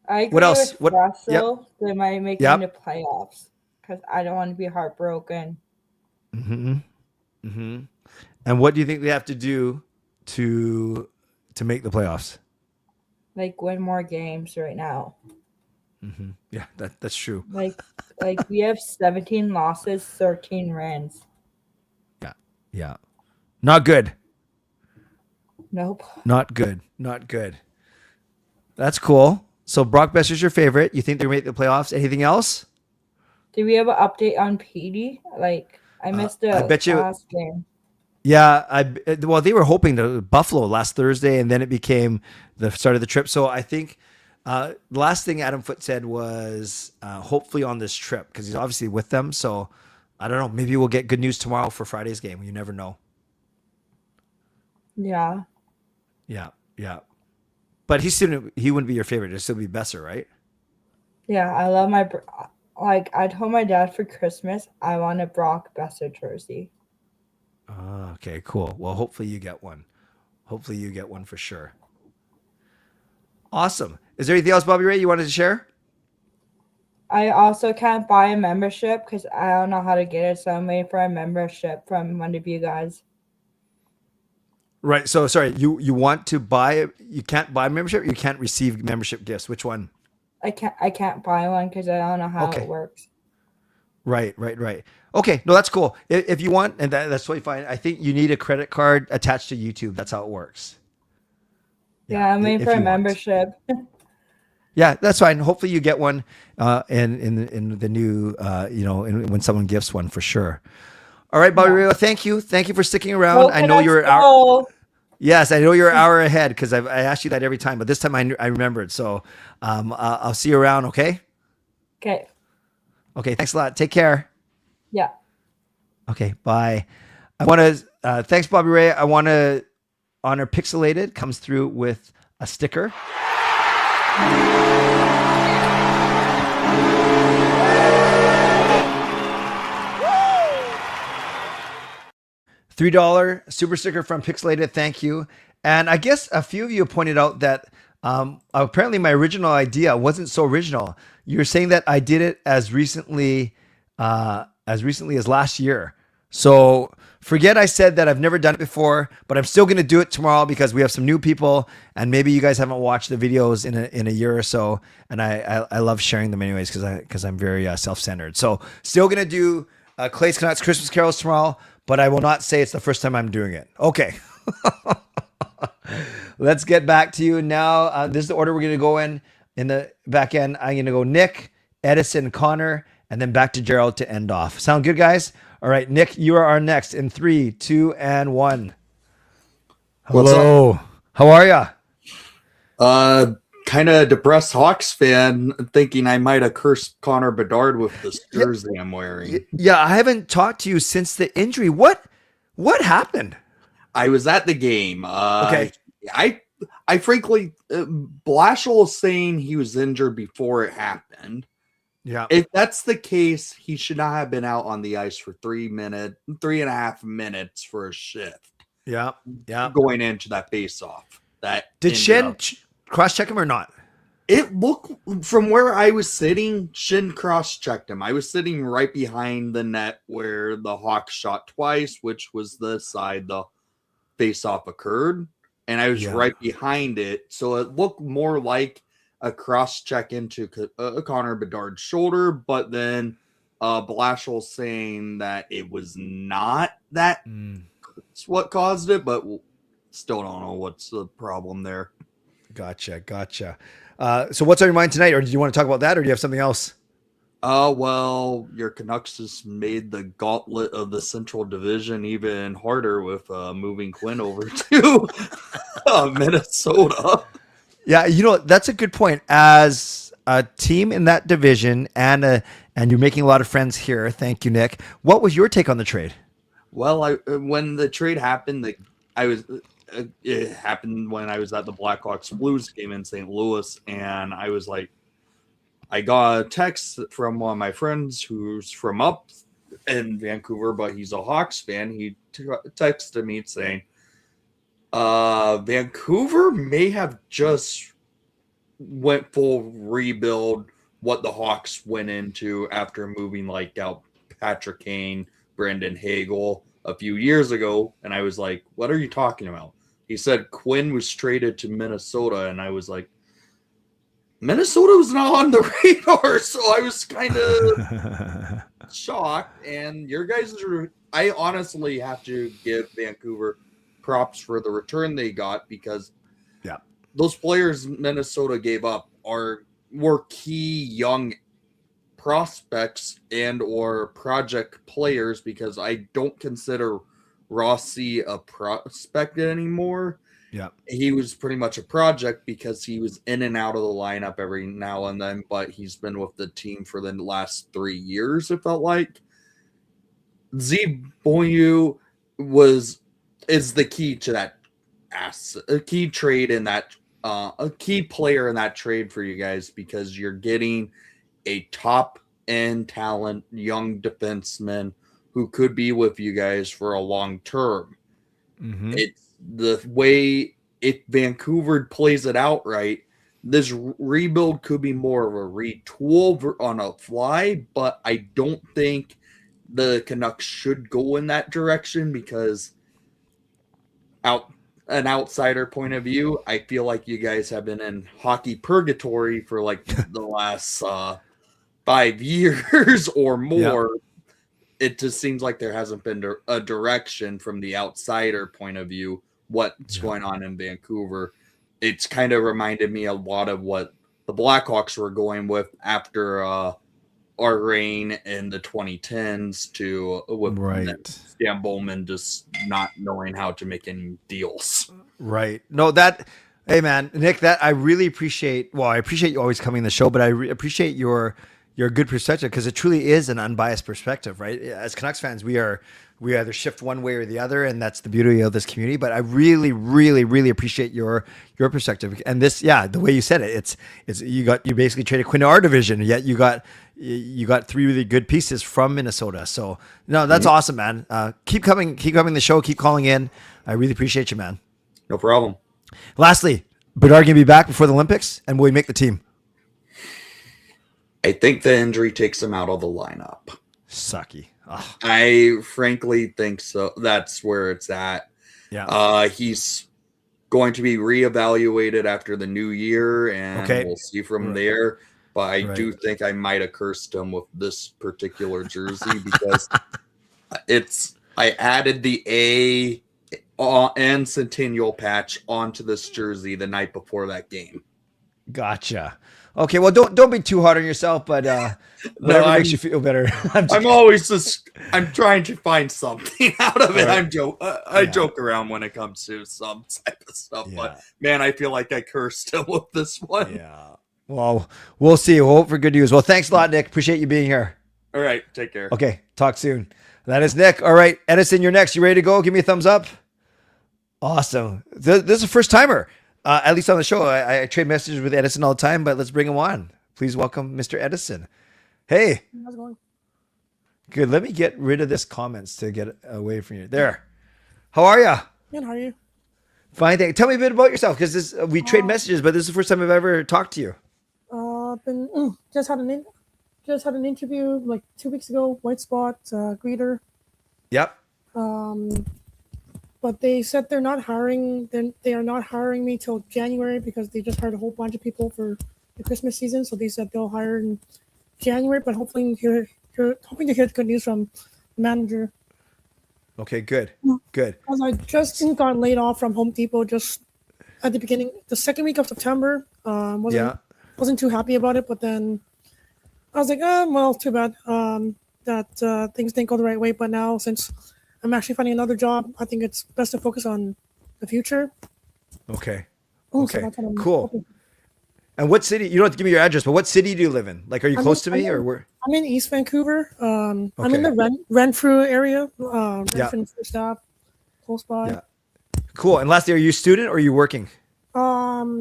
I agree what else? with What? Russell. They might make it into playoffs because I don't want to be heartbroken. And what do you think they have to do to make the playoffs? Like win more games right now. Yeah, that's true. Like we have 17 losses, 13 wins. Yeah. Not good. Nope. Not good. That's cool. So Brock Besser's your favorite. You think they'll make the playoffs? Anything else? Do we have an update on Petey? Like I missed the last game. Yeah, well, they were hoping to Buffalo last Thursday, and then it became the start of the trip. So I think the last thing Adam Foote said was hopefully on this trip, because he's obviously with them. So I don't know. Maybe we'll get good news tomorrow for Friday's game. You never know. Yeah. But he wouldn't be your favorite. It'd still be Besser, right? Yeah, I love I told my dad for Christmas I want a Brock Besser jersey. Okay, cool. Well, hopefully you get one. For sure. Awesome. Is there anything else, Bobby Ray, you wanted to share? I also can't buy a membership because I don't know how to get it, so I'm waiting for a membership from one of you guys. Right. So sorry, you want to buy? You can't buy membership. You can't receive membership gifts. Which one? I can't buy one because I don't know how it works. Right. Okay, no, that's cool. If you want, and that's totally fine. I think you need a credit card attached to YouTube. That's how it works. Yeah, I'm waiting for a membership. Yeah, that's fine. Hopefully you get one in the new, when someone gifts one for sure. All right, Bobby Ray, thank you for sticking around. I know you're an hour. Yes, I know you're an hour ahead because I asked you that every time, but this time I remembered. So I'll see you around. Okay. Okay. Thanks a lot. Take care. Yeah. Okay. Bye. I want to thanks, Bobby Ray. I want to honor Pixelated comes through with a sticker. $3 super sticker from Pixelated. Thank you. And I guess a few of you pointed out that apparently my original idea wasn't so original. You're saying that I did it as recently as last year. So forget I said that I've never done it before, but I'm still going to do it tomorrow because we have some new people, and maybe you guys haven't watched the videos in a year or so. And I love sharing them anyways because I'm very self-centered. So still going to do Clay's Canucks Christmas carols tomorrow, but I will not say it's the first time I'm doing it. Okay. Let's get back to you now. This is the order we're going to go in the back end. I'm going to go Nick, Edison, Connor, and then back to Gerald to end off. Sound good, guys? All right, Nick, you are our next in 3, 2, and 1. Hello. How are ya? Kind of depressed Hawks fan, thinking I might have cursed Connor Bedard with this jersey I'm wearing. Yeah, I haven't talked to you since the injury. What happened? I was at the game. Okay. I frankly, Blashill is saying he was injured before it happened. Yeah. If that's the case, he should not have been out on the ice for 3.5 minutes for a shift. Yeah. Yeah. Going into that face-off. Did Shen cross-check him or not? It looked, from where I was sitting, Shin cross-checked him. I was sitting right behind the net where the Hawks shot twice, which was the side the face-off occurred. And I was right behind it. So it looked more like a cross-check into Connor Bedard's shoulder. But then Blashill saying that it was not that. It's what caused it, but still don't know what's the problem there. Gotcha. So what's on your mind tonight? Or do you want to talk about that, or do you have something else? Well, your Canucks just made the gauntlet of the Central Division even harder with moving Quinn over to Minnesota. Yeah, that's a good point. As a team in that division, and you're making a lot of friends here. Thank you, Nick. What was your take on the trade? Well, when the trade happened, it happened when I was at the Blackhawks Blues game in St. Louis, and I was like, I got a text from one of my friends who's from up in Vancouver, but he's a Hawks fan. He texted me saying, Vancouver may have just went full rebuild what the Hawks went into after moving out Patrick Kane, Brendan Hagel a few years ago. And I was like, what are you talking about? He said Quinn was traded to Minnesota, and I was like, Minnesota was not on the radar, so I was kind of shocked. And your guys I honestly have to give Vancouver props for the return they got, because those players Minnesota gave up were key young prospects and or project players, because I don't consider Rossi a prospect anymore. Yeah, he was pretty much a project because he was in and out of the lineup every now and then, but he's been with the team for the last 3 years, it felt like. Z Boyu is the key to that a key trade in that a key player in that trade for you guys, because you're getting a top end talent, young defenseman who could be with you guys for a long term. Mm-hmm. It's the way if Vancouver plays it out right, this rebuild could be more of a retool on a fly, but I don't think the Canucks should go in that direction, because an outsider point of view, I feel like you guys have been in hockey purgatory for the last 5 years or more. Yeah. It just seems like there hasn't been a direction from the outsider point of view what's going on in Vancouver. It's kind of reminded me a lot of what the Blackhawks were going with after our reign in the 2010s with Stan Bowman just not knowing how to make any deals. Right. No, hey man, Nick, that I really appreciate. Well, I appreciate you always coming on the show, but I appreciate your good perspective, because it truly is an unbiased perspective, right? As Canucks fans, we either shift one way or the other, and that's the beauty of this community. But I really, really, really appreciate your perspective. And this, the way you said it, it's you basically traded Quinn to our division, yet you got you got 3 really good pieces from Minnesota. So no, that's awesome, man. Keep coming to the show. Keep calling in. I really appreciate you, man. No problem. Lastly, Bedard gonna be back before the Olympics, and will he make the team? I think the injury takes him out of the lineup. Sucky. Oh. I frankly think so. That's where it's at. Yeah. He's going to be reevaluated after the new year, and we'll see from there. But I do think I might have cursed him with this particular jersey because I added the A and Centennial patch onto this jersey the night before that game. Gotcha. Okay, well, don't be too hard on yourself, but whatever makes you feel better. I'm trying to find something out of it. I joke around when it comes to some type of stuff, but man, I feel like I cursed him with this one. Yeah. Well, we'll see. We'll hope for good news. Well, thanks a lot, Nick. Appreciate you being here. All right, take care. Okay, talk soon. That is Nick. All right, Edison, you're next. You ready to go? Give me a thumbs up. Awesome. This is a first timer. At least on the show. I trade messages with Edison all the time, but let's bring him on. Please welcome Mr. Edison. Hey. How's it going? Good. Let me get rid of this comments to get away from you. There. How are you? Good. How are you? Fine. Thank you. Tell me a bit about yourself, because we trade messages, but this is the first time I've ever talked to you. Just had an interview like 2 weeks ago. White spot greeter. Yep. But they said they're not hiring. Then they are not hiring me till January because they just hired a whole bunch of people for the Christmas season. So they said they'll hire in January. But hoping to hear good news from the manager. Okay, good. Good. Because I just got laid off from Home Depot just at the beginning, the second week of September. Wasn't too happy about it, but then I was like, well, too bad that things didn't go the right way. But now, since I'm actually finding another job, I think it's best to focus on the future. Okay. Okay. So cool. Hoping. And what city? You don't have to give me your address, but what city do you live in? Like, are you close to me or where? I'm in East Vancouver. I'm in the Renfrew area. Renfrew staff, close by. Yeah. Cool. And lastly, are you a student or are you working?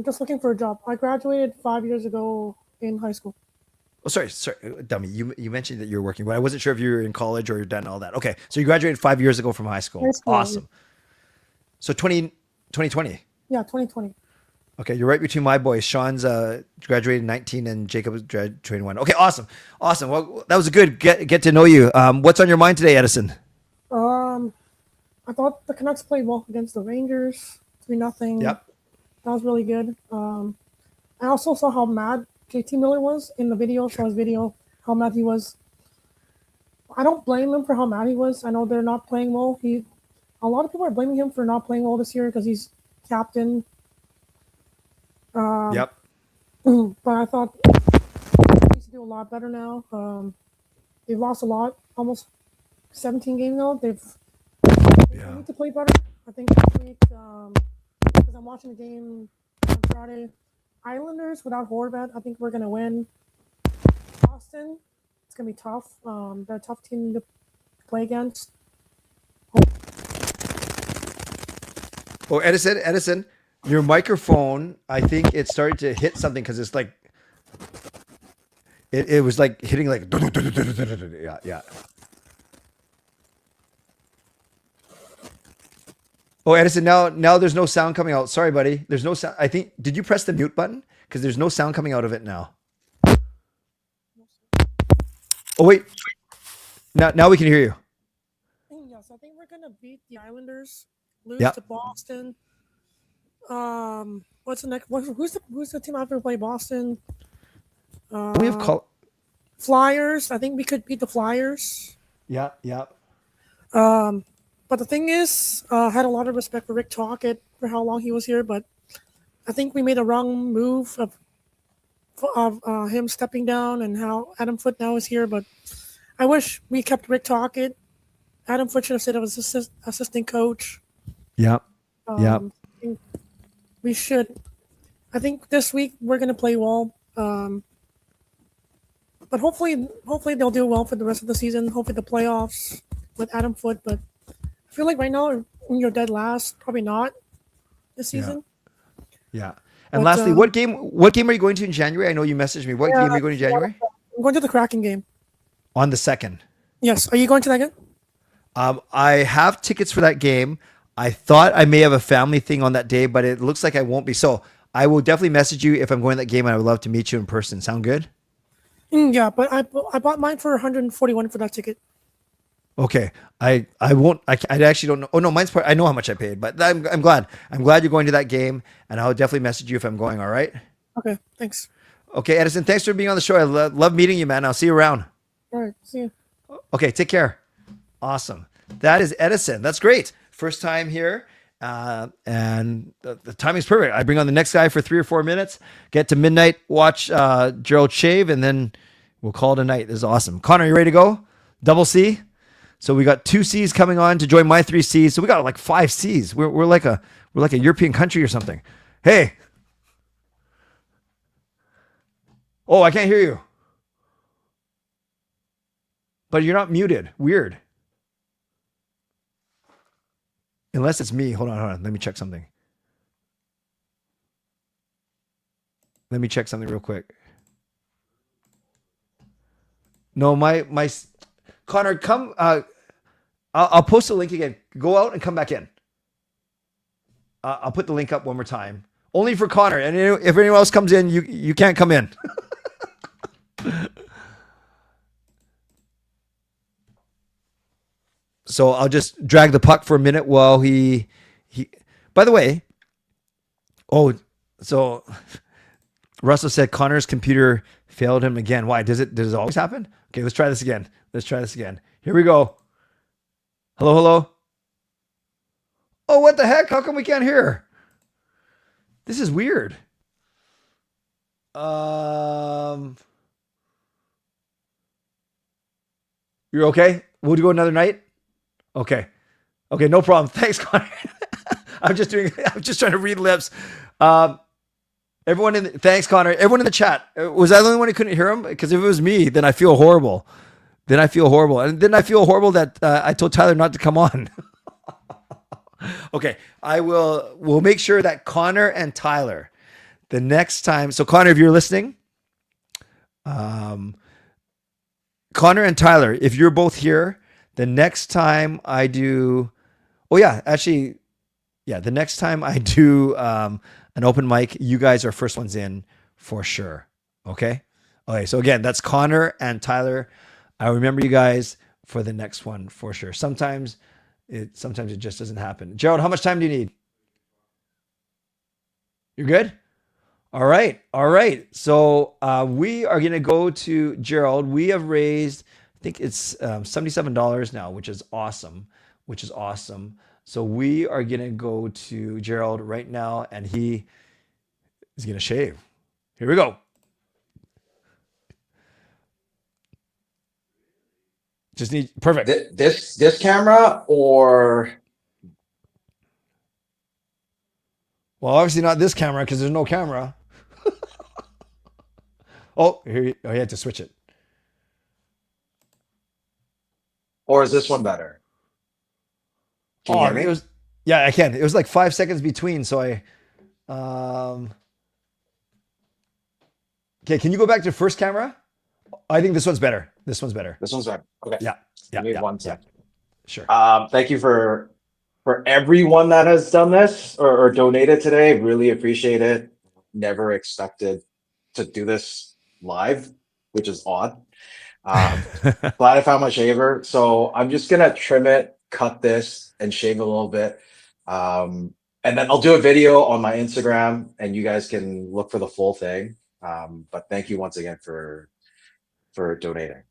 Just looking for a job. I graduated 5 years ago in high school. Oh, sorry, dummy. You mentioned that you were working, but I wasn't sure if you were in college or you're done all that. Okay, so you graduated 5 years ago from high school. Awesome. So 2020. Yeah, 2020. Okay, you're right between my boys. Sean's graduated 19 and Jacob's graduated 1. Okay, awesome. Well, that was a good get to know you. What's on your mind today, Edison? I thought the Canucks played well against the Rangers, 3-0. Yep. That was really good. I also saw how mad JT Miller was in the video. Saw his video, how mad he was. I don't blame him for how mad he was. I know they're not playing well. A lot of people are blaming him for not playing well this year because he's captain. Yep. But I thought he needs to do a lot better now. They've lost a lot, almost 17 games now. They need to play better. I think this week, because I'm watching the game on Friday, Islanders without Horvat, I think we're going to win. Boston, it's going to be tough. They're a tough team to play against. Oh, Edison, your microphone, I think it started to hit something because it's like, it was like hitting like, yeah. Oh, Edison, now there's no sound coming out. Sorry, buddy. There's no sound. I think, did you press the mute button? Because there's no sound coming out of it now. Oh, wait. Now we can hear you. Yes, I think we're going to beat the Islanders, lose to Boston. What's the next? Who's the team after we play Boston? We have Flyers. I think we could beat the Flyers. Yeah. But the thing is, I had a lot of respect for Rick Tocchet for how long he was here, but I think we made a wrong move of him stepping down and how Adam Foote now is here. But I wish we kept Rick Tocchet. Adam Foote should have stayed as assistant coach. Yeah. We should. I think this week we're going to play well. But hopefully they'll do well for the rest of the season. Hopefully the playoffs with Adam Foote. But I feel like right now when you're dead last, probably not this season. Yeah. And lastly, what game are you going to in January? I know you messaged me. What game are you going to in January? I'm going to the Kraken game. On the 2nd. Yes. Are you going to that game? I have tickets for that game. I thought I may have a family thing on that day, but it looks like I won't be. So I will definitely message you if I'm going to that game, and I would love to meet you in person. Sound good? Yeah, but I bought mine for 141 for that ticket. Okay. I won't. I actually don't know. Oh no, mine's part. I know how much I paid, but I'm glad. I'm glad you're going to that game, and I'll definitely message you if I'm going. All right. Okay. Thanks. Okay, Edison. Thanks for being on the show. I love meeting you, man. I'll see you around. All right. See you. Okay. Take care. Awesome. That is Edison. That's great. First time here. And the timing's perfect. I bring on the next guy for 3 or 4 minutes, get to midnight, watch Gerald shave, and then we'll call it a night. This is awesome. Connor, you ready to go? Double C. So we got 2 C's coming on to join my 3 C's. So we got like 5 C's. We're like a European country or something. Hey. Oh, I can't hear you. But you're not muted. Weird. Unless it's me. Hold on. Let me check something. Let me check something real quick. No, my Connor, come. I'll post the link again. Go out and come back in. I'll put the link up one more time. Only for Connor. And if anyone else comes in, you can't come in. So I'll just drag the puck for a minute while he. By the way, so Russell said Connor's computer failed him again. Why? Does it always happen? Okay, let's try this again. Here we go. Hello. Oh, what the heck? How come we can't hear? This is weird. You're okay? We'll do another night. Okay, no problem. Thanks, Connor. I'm just trying to read lips. Thanks, Connor. Everyone in the chat. Was I the only one who couldn't hear him? Because if it was me, then I feel horrible. And then I feel horrible that I told Tyler not to come on. Okay, we'll make sure that Connor and Tyler, the next time. So Connor, if you're listening, Connor and Tyler, if you're both here, the next time I do, the next time I do an open mic, you guys are first ones in for sure. Okay. So again, that's Connor and Tyler. I remember you guys for the next one for sure. Sometimes it just doesn't happen. Gerald, how much time do you need? You're good? All right. So we are going to go to Gerald. We have raised, I think it's $77 now, which is awesome. So we are going to go to Gerald right now, and he is going to shave. Here we go. Just need perfect. This camera or? Well, obviously not this camera because there's no camera. You had to switch it. Or is this one better? Can you hear me? I can. It was like 5 seconds between, so I. Okay, can you go back to first camera? I think this one's better. This one's better. Okay. Yeah. Give me 1 second. Sure. Thank you for everyone that has done this or donated today. Really appreciate it. Never expected to do this live, which is odd. Glad I found my shaver. So I'm just gonna trim it, cut this, and shave a little bit. And then I'll do a video on my Instagram, and you guys can look for the full thing. But thank you once again for donating.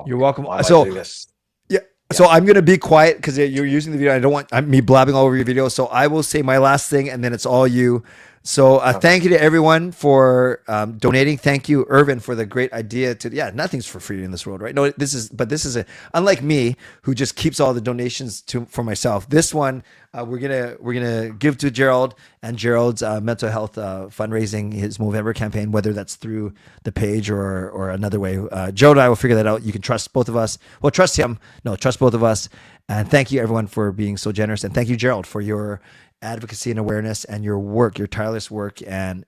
You're welcome. So I'm going to be quiet because you're using the video. I don't want me blabbing all over your video. So I will say my last thing, and then it's all you. So thank you to everyone for donating. Thank you, Yrvin, for the great idea nothing's for free in this world, right? No, this is unlike me, who just keeps all the donations for myself. This one, we're gonna give to Gerald and Gerald's mental health fundraising, his Movember campaign, whether that's through the page or another way. Gerald and I will figure that out. You can trust both of us. Well, trust him. No, trust both of us. And thank you everyone for being so generous. And thank you, Gerald, for your advocacy and awareness and your work, your tireless work, and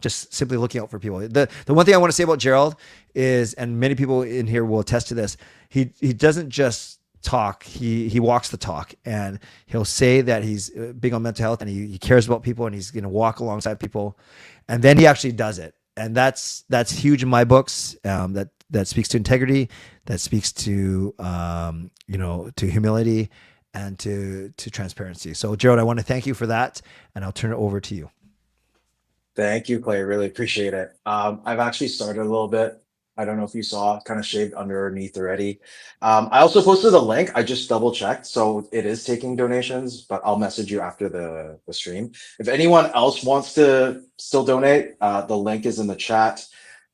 just simply looking out for people. The one thing I want to say about Gerald is, and many people in here will attest to this, he doesn't just talk, he walks the talk, and he'll say that he's big on mental health and he cares about people and he's going to walk alongside people, and then he actually does it. And that's huge in my books. That speaks to integrity, that speaks to to humility and to transparency. So Gerald, I want to thank you for that, and I'll turn it over to you. Thank you, Clay. Really appreciate it. I've actually started a little bit. I don't know if you saw, kind of shaved underneath already. I also posted a link. I just double checked. So it is taking donations, but I'll message you after the stream. If anyone else wants to still donate, the link is in the chat.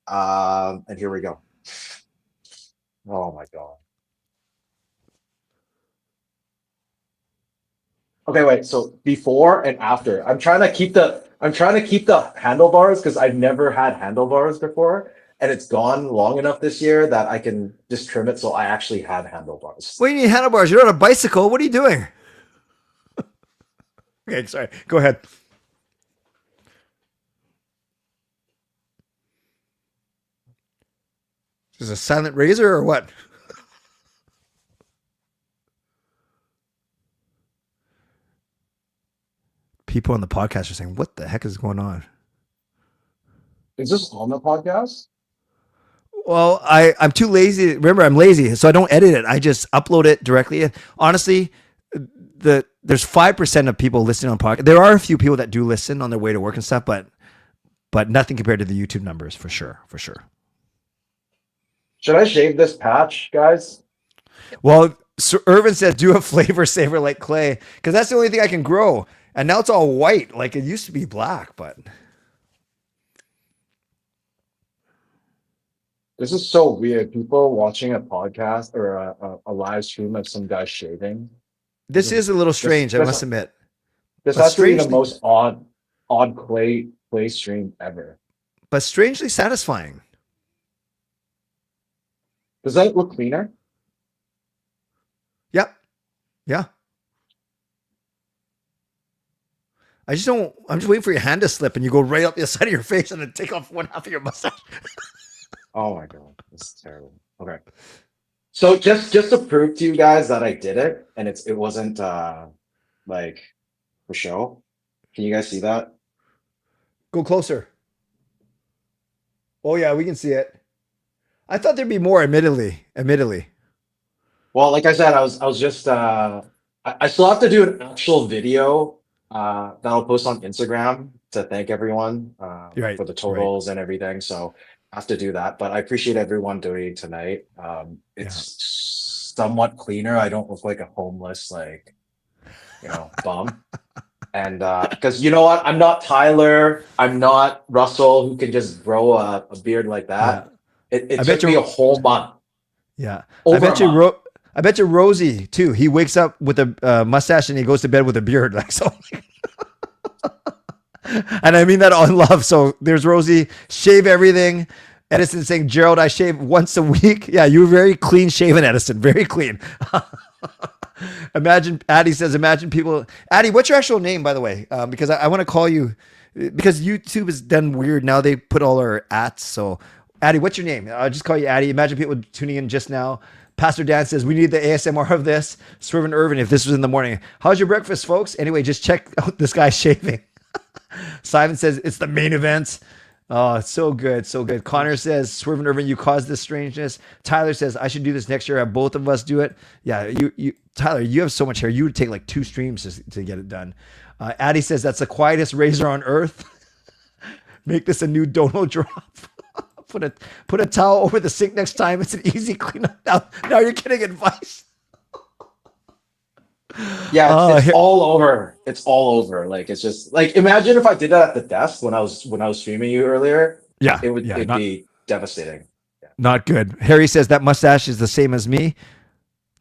And here we go. Oh my God. Okay, wait. So before and after, I'm trying to keep the handlebars because I've never had handlebars before. And it's gone long enough this year that I can just trim it so I actually have handlebars. What do you need handlebars? You're on a bicycle. What are you doing? Okay, sorry. Go ahead. Is this a silent razor or what? People on the podcast are saying, what the heck is going on? Is this on the podcast? Well, I'm too lazy. Remember, I'm lazy, so I don't edit it. I just upload it directly. Honestly, there's 5% of people listening on podcast. There are a few people that do listen on their way to work and stuff, but nothing compared to the YouTube numbers for sure. Should I shave this patch, guys? Well, Sir Yrvin says do a flavor saver like Clay, because that's the only thing I can grow. And now it's all white, like it used to be black, but. This is so weird. People watching a podcast or a live stream of some guy shaving. This is a little strange, I must admit. This has to be the most odd Clay stream ever. But strangely satisfying. Does that look cleaner? Yep. Yeah. I'm just waiting for your hand to slip and you go right up the side of your face and then take off one half of your mustache. Oh my God, this is terrible. Okay. So just to prove to you guys that I did it and it wasn't like for show. Can you guys see that? Go closer. Oh yeah, we can see it. I thought there'd be more, admittedly. Well, like I said, I was just I still have to do an actual video that I'll post on Instagram to thank everyone for the totals and everything. So I have to do that. But I appreciate everyone donating tonight. It's somewhat cleaner. I don't look like a homeless bum. And because you know what? I'm not Tyler. I'm not Russell who can just grow a beard like that. Yeah. It took me a whole month. Yeah. I bet you Rosie too. He wakes up with a mustache and he goes to bed with a beard. Like so. And I mean that all in love. So there's Rosie, shave everything. Edison saying, Gerald, I shave once a week. Yeah, you're very clean shaven, Edison. Very clean. Addie says, imagine people. Addie, what's your actual name, by the way? Because I want to call you, because YouTube is done weird. Now they put all our ats. So Addie, what's your name? I'll just call you Addie. Imagine people tuning in just now. Pastor Dan says, we need the ASMR of this. Swervin Yrvin, if this was in the morning. How's your breakfast, folks? Anyway, just check out this guy shaving. Simon says, it's the main event. Oh, it's so good. So good. Connor says, Swervin Yrvin, you caused this strangeness. Tyler says, I should do this next year. Have both of us do it. Yeah, you Tyler, you have so much hair. You would take like 2 streams to get it done. Addie says, that's the quietest razor on earth. Make this a new dono drop. Put a towel over the sink next time. It's an easy cleanup. Now you're getting advice. Yeah, it's all over. It's all over. Like it's just like imagine if I did that at the desk when I was streaming you earlier. Yeah, it'd be devastating. Yeah. Not good. Harry says that mustache is the same as me.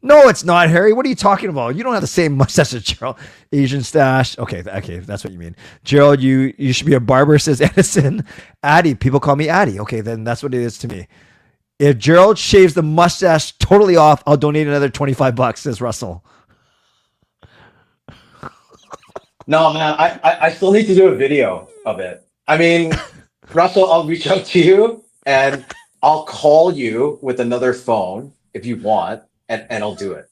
No, it's not, Harry. What are you talking about? You don't have the same mustache as Gerald. Asian stash. Okay, that's what you mean. Gerald, you should be a barber, says Edison. Addie, people call me Addie. Okay, then that's what it is to me. If Gerald shaves the mustache totally off, I'll donate another $25, says Russell. No, man, I still need to do a video of it. I mean, Russell, I'll reach out to you and I'll call you with another phone if you want, and I'll do it.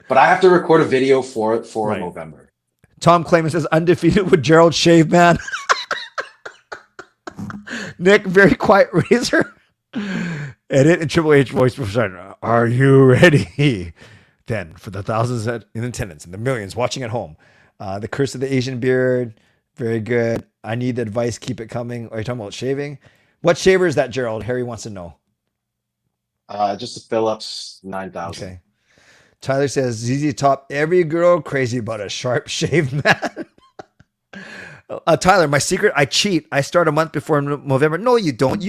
But I have to record a video for Right. November. Tom Clayman says undefeated with Gerald Shave Man. Nick, very quiet razor. Edit and Triple H voice professional. Are you ready? Then, for the thousands in attendance and the millions watching at home, the Curse of the Asian Beard, very good. I need the advice. Keep it coming. Are you talking about shaving? What shaver is that, Gerald? Harry wants to know. Just a Phillips 9000. Okay. Tyler says ZZ Top. Every girl crazy about a sharp shaved man. Tyler, my secret, I cheat. I start a month before November. No, you don't.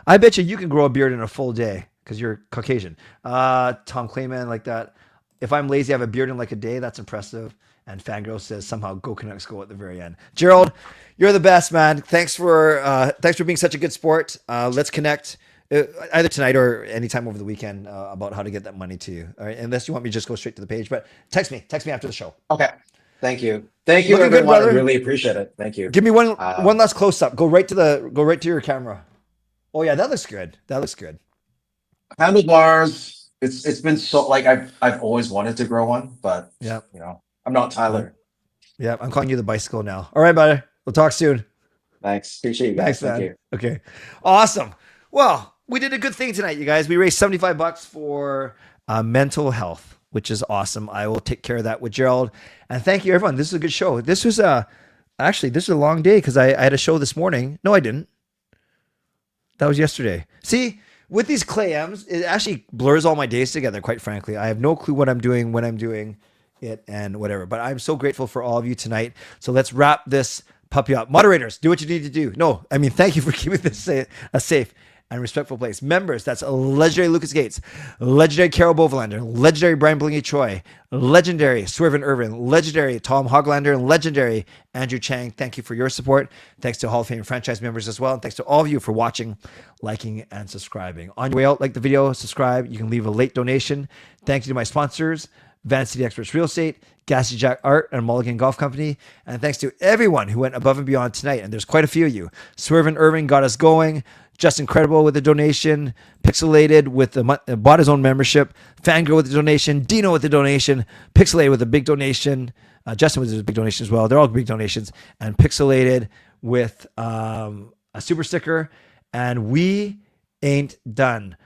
I bet you can grow a beard in a full day because you're Caucasian. Tom Clayman like that. If I'm lazy, I have a beard in like a day. That's impressive. And Fangirl says somehow go Canucks go at the very end. Gerald, you're the best, man. Thanks for being such a good sport. Let's connect either tonight or anytime over the weekend about how to get that money to you. All right, unless you want me to just go straight to the page, but text me after the show. Okay. Thank you. Thank you, Looking good, everyone. I brother. really appreciate it. Thank you. Give me one last close up. Go right to your camera. Oh yeah, that looks good. Handlebars. It's been so like I've always wanted to grow one, but yeah, I'm not Tyler. Yeah, I'm calling you the bicycle now. All right, buddy. We'll talk soon. Thanks. Appreciate you guys. Thank you. Okay. Awesome. Well, we did a good thing tonight, you guys. We raised $75 for mental health, which is awesome. I will take care of that with Gerald. And thank you, everyone. This is a good show. This was this is a long day because I had a show this morning. No, I didn't. That was yesterday. See, with these Clay M's, it actually blurs all my days together, quite frankly. I have no clue what I'm doing, when I'm doing it, and whatever. But I'm so grateful for all of you tonight. So let's wrap this puppy up. Moderators, do what you need to do. No, I mean, thank you for keeping this a safe and respectful place. Members, that's legendary Lucas Gates, legendary Carol Bovenlander, legendary Brian Blingy Choi, legendary Swervin Yrvin, legendary Tom Hoglander, and legendary Andrew Chang. Thank you for your support. Thanks to Hall of Fame franchise members as well. And thanks to all of you for watching, liking, and subscribing. On your way out, like the video, subscribe. You can leave a late donation. Thank you to my sponsors, Van City Experts Real Estate, Gassy Jack Art, and Mulligan Golf Company. And thanks to everyone who went above and beyond tonight. And there's quite a few of you. Swervin Yrvin got us going. Just Incredible with the donation. Pixelated with bought his own membership. Fangirl with the donation. Dino with the donation. Pixelated with a big donation. Justin with a big donation as well. They're all big donations. And Pixelated with a super sticker. And we ain't done.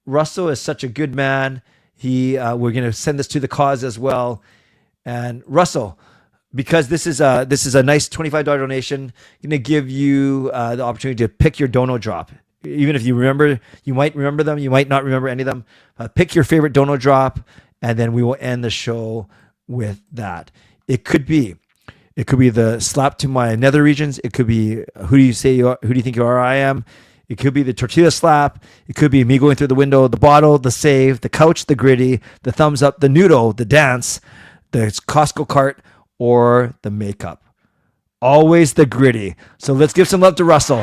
Russell is such a good man. We're going to send this to the cause as well. And Russell, because this is a nice $25 donation, I'm going to give you the opportunity to pick your dono drop. Even if you remember, you might remember them, you might not remember any of them. Pick your favorite dono drop, and then we will end the show with that. It could be the slap to my nether regions. It could be who do you think you are? I am. It could be the tortilla slap. It could be me going through the window, the bottle, the save, the couch, the gritty, the thumbs up, the noodle, the dance, the Costco cart, or the makeup. Always the gritty. So let's give some love to Russell.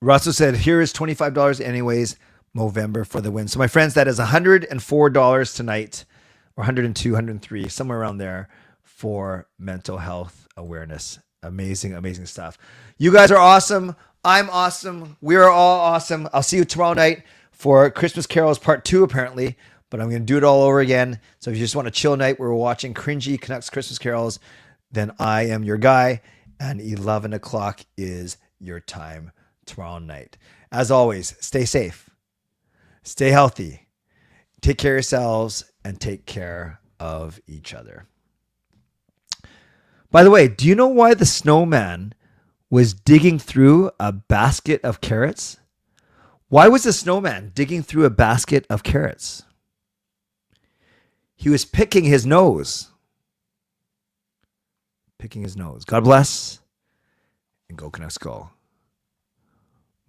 Russell said, here is $25 anyways, Movember for the win. So my friends, that is $104 tonight, or 102, 103, somewhere around there for mental health awareness. Amazing, amazing stuff. You guys are awesome. I'm awesome. We are all awesome. I'll see you tomorrow night for Christmas Carols Part 2, apparently, but I'm going to do it all over again. So if you just want a chill night where we're watching cringy Canucks Christmas Carols, then I am your guy, and 11 o'clock is your time tomorrow night. As always, stay safe, stay healthy, take care of yourselves, and take care of each other. By the way, do you know why the snowman was digging through a basket of carrots? Why was the snowman digging through a basket of carrots? He was picking his nose. Picking his nose. God bless, and go Canucks go.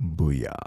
Booyah.